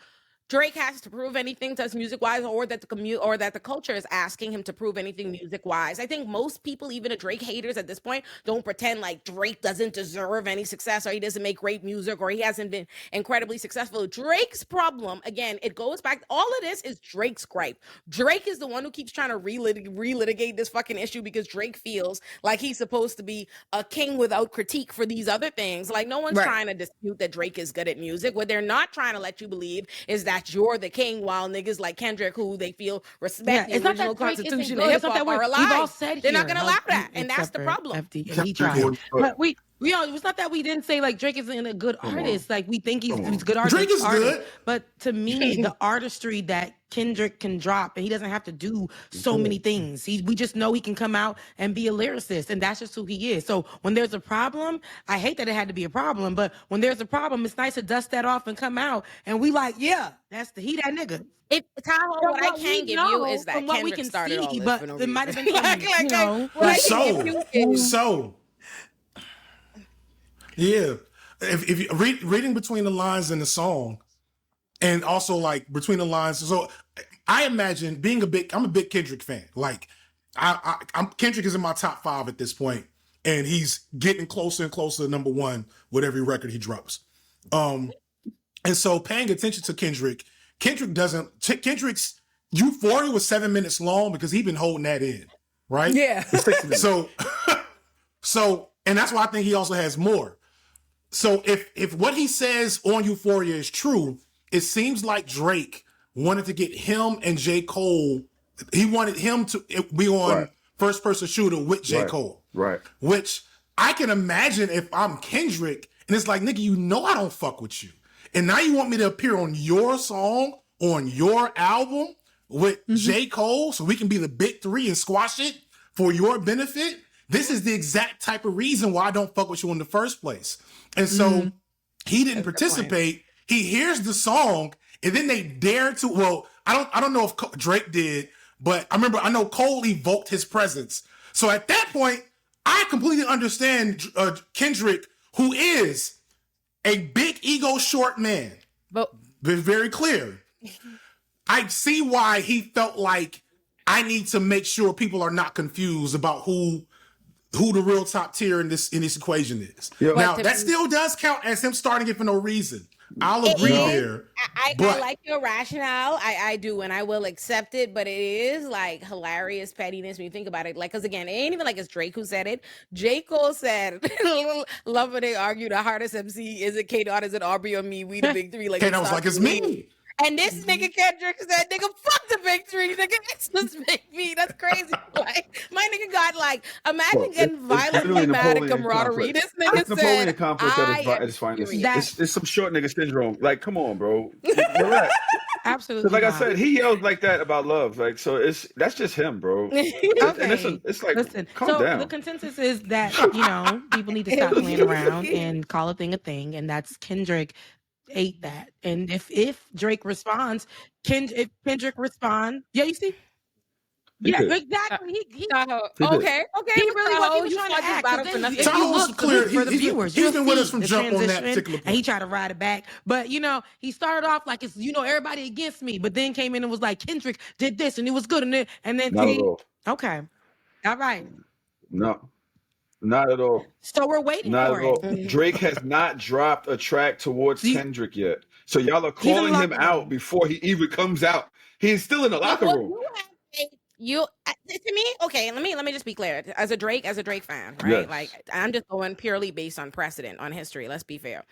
Drake has to prove anything to us music-wise, or that the culture is asking him to prove anything music-wise. I think most people, even the Drake haters at this point, don't pretend like Drake doesn't deserve any success, or he doesn't make great music, or he hasn't been incredibly successful. Drake's problem, again, it goes back. All of this is Drake's gripe. Drake is the one who keeps trying to relitigate this fucking issue because Drake feels like he's supposed to be a king without critique for these other things. Like no one's trying to dispute that Drake is good at music. What they're not trying to let you believe is that you're the king, while niggas like Kendrick, who they feel respect the original Constitution of hip hop, are alive. We've all said they're not going to allow that, and that's the problem. He tried, but it's not that we didn't say like Drake isn't a good artist. Like we think he's a good artist. Drake is good, but to me, the artistry that Kendrick can drop, and he doesn't have to do so many things. We just know he can come out and be a lyricist, and that's just who he is. So when there's a problem, I hate that it had to be a problem, but when there's a problem, it's nice to dust that off and come out, and we like, yeah, that nigga. Tahoe, what I can give you is that what we Kendrick can started all this but for no it might have been yeah. If you reading between the lines in the song, and also like between the lines, so I imagine I'm a big Kendrick fan. Like I'm Kendrick is in my top 5 at this point, and he's getting closer and closer to number 1 with every record he drops. And so paying attention to Kendrick's Euphoria was 7 minutes long because he'd been holding that in, right? Yeah. So, and that's why I think he also has more. So if what he says on Euphoria is true, it seems like Drake wanted to get him and J. Cole. He wanted him to be on first person shooter with J. Cole. Right. Which I can imagine if I'm Kendrick and it's like, nigga, you know I don't fuck with you. And now you want me to appear on your song, on your album with J. Cole so we can be the big 3 and squash it for your benefit? This is the exact type of reason why I don't fuck with you in the first place. And so he didn't participate. He hears the song and then they dare to, well, I don't know if Drake did, but I know Cole evoked his presence. So at that point, I completely understand Kendrick, who is a big ego short man. But very clear. I see why he felt like I need to make sure people are not confused about who the real top tier in this equation is. Yep. Now that still does count as him starting it for no reason. I'll agree there. I like your rationale. I do, and I will accept it. But it is like hilarious pettiness when you think about it. Like, because again, it ain't even like it's Drake who said it. J. Cole said, "Love when they argue the hardest MC is it K-Dot, is it Aubrey or me? We the big 3." Like K-Dot was like, "It's me." And this nigga Kendrick said, "Nigga, fuck the big 3, nigga. It's just big me." That's crazy. Like my nigga got like, imagine getting violently mad at camaraderie. This nigga said, Napoleon complex at its finest. It's some short nigga syndrome. Like, come on, bro. Relax. Absolutely like I not. said, he yells like that about love. Like, so that's just him, bro. Okay. And it's like, Listen, calm so down. the consensus is that, people need to stop playing around and call a thing, and that's Kendrick ate that. And if Drake responds, if Kendrick responds, yeah, you see? He Yeah, did. exactly. Tahoe. He did. Okay, He Miss really Tahoe, was you trying to fought this act. battle Because for then, nothing. if you Tahoe's look clear. for the viewers, He's you'll been with us see from the jump on that transition, particular and he point. tried to ride it back. But he started off like it's everybody against me, but then came in and was like Kendrick did this and it was good, and then Not at all. okay, all right. No, not at all. So we're waiting Not for at it. all. Drake has not dropped a track towards Kendrick yet. So y'all are He's in the calling him locker out room. before he even comes out. He's still in the locker room. To me, okay, let me just be clear. As a Drake fan, right? Yes. Like, I'm just going purely based on precedent, on history. Let's be fair.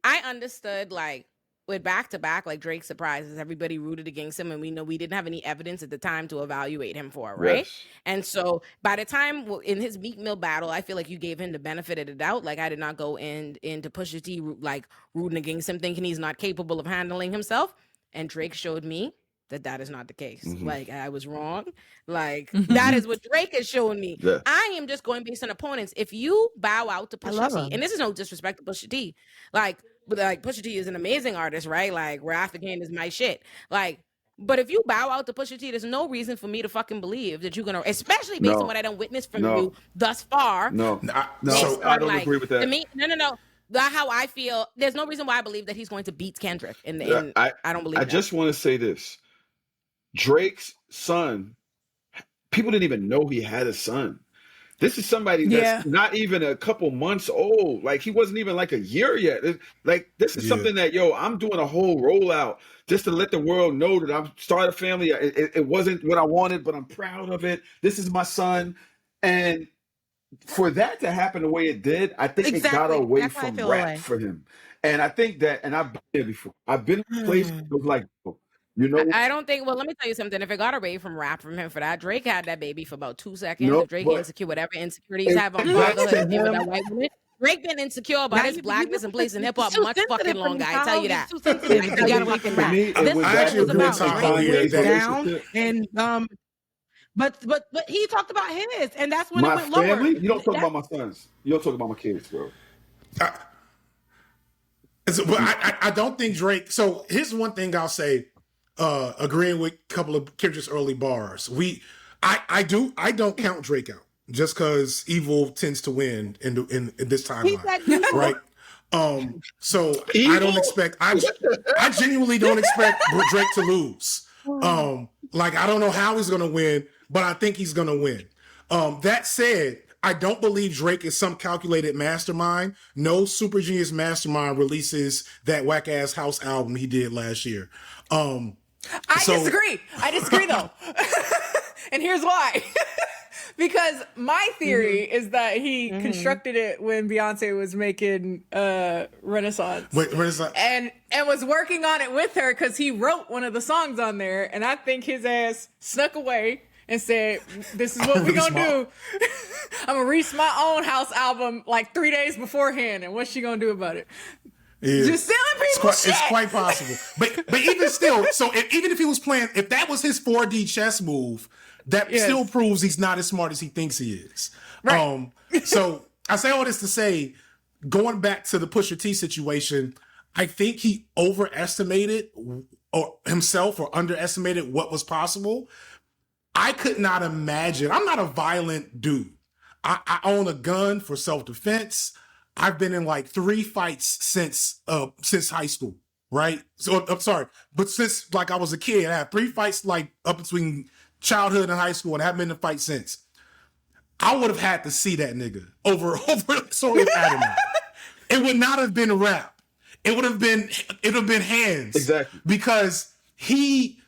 I understood, like, with back to back, like Drake surprises, everybody rooted against him, and we know we didn't have any evidence at the time to evaluate him for, right? Yes. And so by the time in his Meek Mill battle, I feel like you gave him the benefit of the doubt. Like, I did not go into Pusha T like rooting against him, thinking he's not capable of handling himself. And Drake showed me that is not the case. Like, I was wrong. Like, that is what Drake has shown me. Yeah. I am just going based on opponents. If you bow out to Pusha T, him. and this is no disrespect to Pusha T, like Pusha T is an amazing artist, right? Like, Wrath the Game is my shit. Like, but if you bow out to Pusha T, there's no reason for me to fucking believe that you're gonna, especially based on what I don't witness from you thus far. No, So I don't agree with that. To me, no. That's how I feel. There's no reason why I believe that he's going to beat Kendrick. I don't believe. I just want to say this: Drake's son. People didn't even know he had a son. This is somebody that's not even a couple months old. Like, he wasn't even like a year yet. Like, this is something that, I'm doing a whole rollout just to let the world know that I'm starting a family. It wasn't what I wanted, but I'm proud of it. This is my son. And for that to happen the way it did, I think it got away That's from rap for him. And I think that, and I've been there before. I've been in a place that was like, I don't think. Well, let me tell you something. If it got away from rap from him for that, Drake had that baby for about 2 seconds. No, if Drake but- insecure, whatever insecurities have on fatherhood, and with that white woman, Drake been insecure about his blackness and place in hip hop much fucking longer. I tell you that. Too sensitive. You got away from rap. me, it This was I actually was agree about with Tahoe, Drake yeah, down, and but he talked about his, and that's when my it went lower. family. You don't talk about my sons. You don't talk about my kids, bro. But I don't think Drake. So here's one thing I'll say. Agreeing with a couple of Kendrick's early bars. I don't count Drake out just because evil tends to win in this timeline, right? So Evil? I don't expect. I genuinely don't expect Drake to lose. Like, I don't know how he's gonna win, but I think he's gonna win. That said, I don't believe Drake is some calculated mastermind. No super genius mastermind releases that whack ass house album he did last year. I disagree though. And here's why. Because my theory is that he constructed it when Beyonce was making Renaissance. Wait, Renaissance. And was working on it with her because he wrote one of the songs on there, and I think his ass snuck away and said, "This is what we're gonna do. I'm gonna release my own house album like 3 days beforehand, and what's she gonna do about it?" Yeah. Just stealing people's shit. It's quite possible. But even still, so even if he was playing, if that was his 4D chess move, that still proves he's not as smart as he thinks he is. Right. So I say all this to say, going back to the Pusha T situation, I think he overestimated himself or underestimated what was possible. I could not imagine. I'm not a violent dude. I own a gun for self-defense. I've been in like 3 fights since high school, right? So I'm sorry, but since like I was a kid, I had 3 fights like up between childhood and high school, and I haven't been in a fight since. I would have had to see that nigga over sorry Adam. It would not have been rap. It would have been hands. Exactly. Because he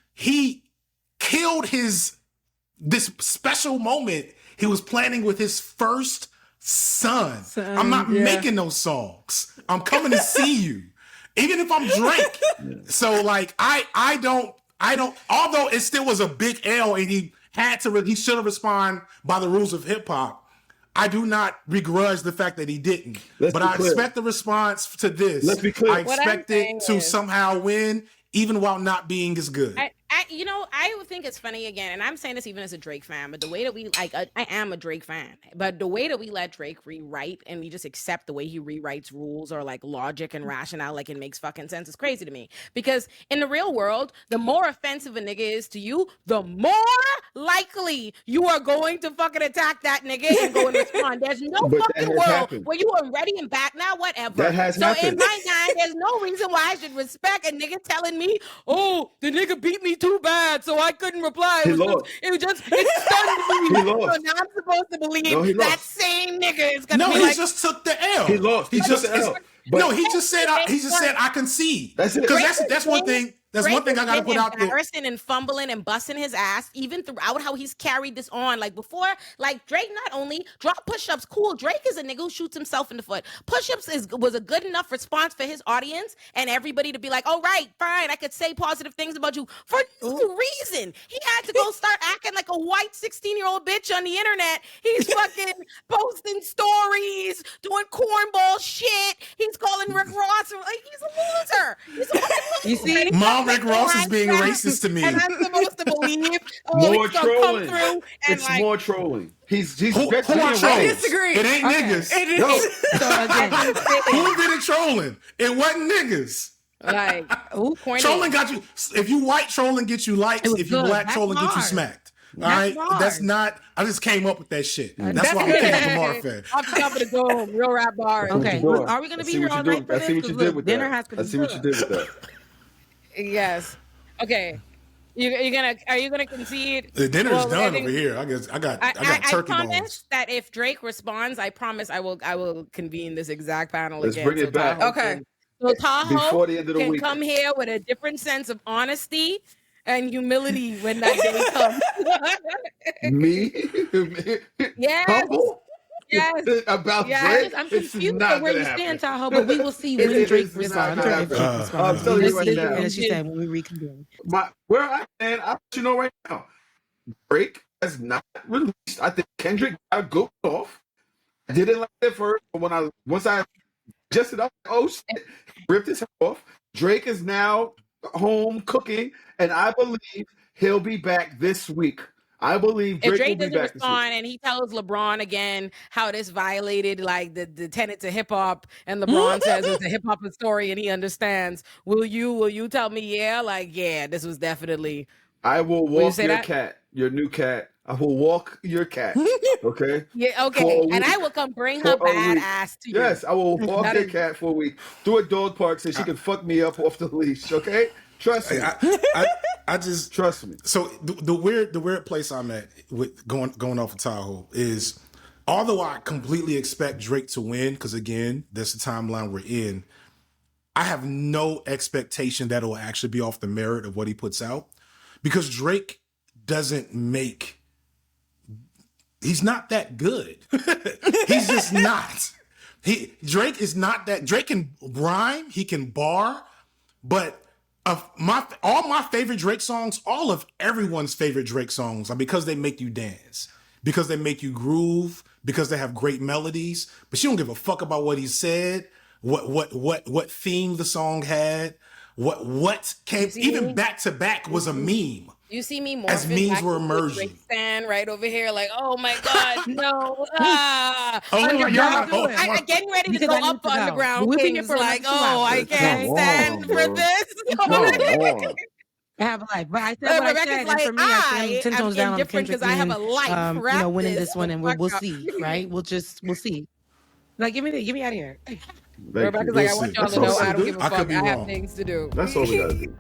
killed this special moment he was planning with his first son. I'm not making those songs. I'm coming to see you. Even if I'm Drake. So like I don't although it still was a big L and he should have responded by the rules of hip hop. I do not begrudge the fact that he didn't. But I expect the response to this. Let's be clear. I expect it to somehow win even while not being as good. I would think it's funny again, and I'm saying this even as a Drake fan, but the way that we I am a Drake fan, but the way that we let Drake rewrite and we just accept the way he rewrites rules or like logic and rationale, like it makes fucking sense, is crazy to me. Because in the real world, the more offensive a nigga is to you, the more likely you are going to fucking attack that nigga and go and respond. There's no fucking world where you are ready and back now, whatever. That has happened. In my mind, there's no reason why I should respect a nigga telling me, oh, the nigga beat me too bad, so I couldn't reply. It stunned me. He lost. So now I'm supposed to believe that same nigga is gonna be he like, just took the L. He lost. He took the L. No, he just said I concede. That's it. Because that's one thing. That's one thing I gotta put out there. Embarrassing and fumbling and busting his ass, even throughout how he's carried this on. Like before, like Drake not only drop push-ups, cool. Drake is a nigga who shoots himself in the foot. Push-ups was a good enough response for his audience and everybody to be like, oh, right, fine, I could say positive things about you for no reason. He had to go start acting like a white 16-year-old bitch on the internet. He's fucking posting stories, doing cornball shit. He's calling Rick Ross. Like, he's a loser. He's a fucking loser. You see? Mom, Rick Ross is being racist to me. And I'm supposed to believe more he's gonna come trolling. through and It's like, more trolling. He's who being are trolling? I disagree. It ain't niggas. So again, Who did it trolling? It wasn't niggas. like, corny. Trolling got you. If you white, trolling get you likes. It was If you good. black, That's trolling get you hard. smacked. All That's right, hard. that's not. I just came up with that shit. That's why I'm Kendrick Lamar fan. Off the top of the dome, real rap bars. okay, doing. are we gonna I be see here what all you're night doing. for I see this? what you 'Cause did look, with dinner that. has to I be see what you good. did with that. Yes. Okay. Are you gonna concede? The dinner's Well, done I think- over here. I guess I got I turkey promise bones. that if Drake responds, I promise I will convene this exact panel Let's again. bring it back. Tahoe Okay. can- So Tahoe Before the end of the can week. come here with a different sense of honesty and humility when that day comes. Me? Yes. Humble? Yes. About Yes. Drake? I'm It's confused not at where you gonna stand, happen. Tahoe, but we will see when It Drake is responds. not gonna If Drake happen. responds. I'm telling you Let's right see, now. as you said, when we reconvene. Where I stand, I'll let you know right now. Drake has not released. I think Kendrick got goofed off. I didn't like it first, but once I adjusted up, oh shit, he ripped his head off. Drake is now home cooking, and I believe he'll be back this week. I believe If Drake will Drake be doesn't back this week. respond and he tells LeBron again how this violated like the tenets of hip hop, and LeBron says it's a hip hop story and he understands, will you tell me this was definitely. I will Will you walk say your that? cat, your new cat. I will walk your cat. Okay. Yeah, For okay. a And week. I will come bring For her a week. bad ass to you. Yes, I will walk That your is- cat for a week through a dog park so she can fuck me up off the leash. Okay, trust me. I just Trust me. So the weird place I'm at with going off of Tahoe is, although I completely expect Drake to win, because again, that's the timeline we're in, I have no expectation that it will actually be off the merit of what he puts out, because Drake doesn't make. He's not that good. He's just not. Drake is not that. Drake can rhyme, he can bar, but all my favorite Drake songs, all of everyone's favorite Drake songs, are because they make you dance, because they make you groove, because they have great melodies. But she don't give a fuck about what he said, what theme the song had, what came even back to back was a meme. You see me more As memes were emerging. Stand right over here, like, oh my god, no! I'm getting ready to Because go I need up to on the go. ground. We'll be here Kings, for like, another 2 oh, I hours. can't Come stand on, for bro. this. Come on. I have a life, but I said what I Rebecca's said, and like, for me, I am 10 tones down on indifferent Kendrick because I have a winning, life. winning Rap this one, and we'll Fuck up. see, right? We'll see. Like, get me out of here. Thank Rebecca's you. like, I We'll want see. y'all That's to know all I we don't do. give a I could fuck. be I have wrong. things to do. That's all we gotta do.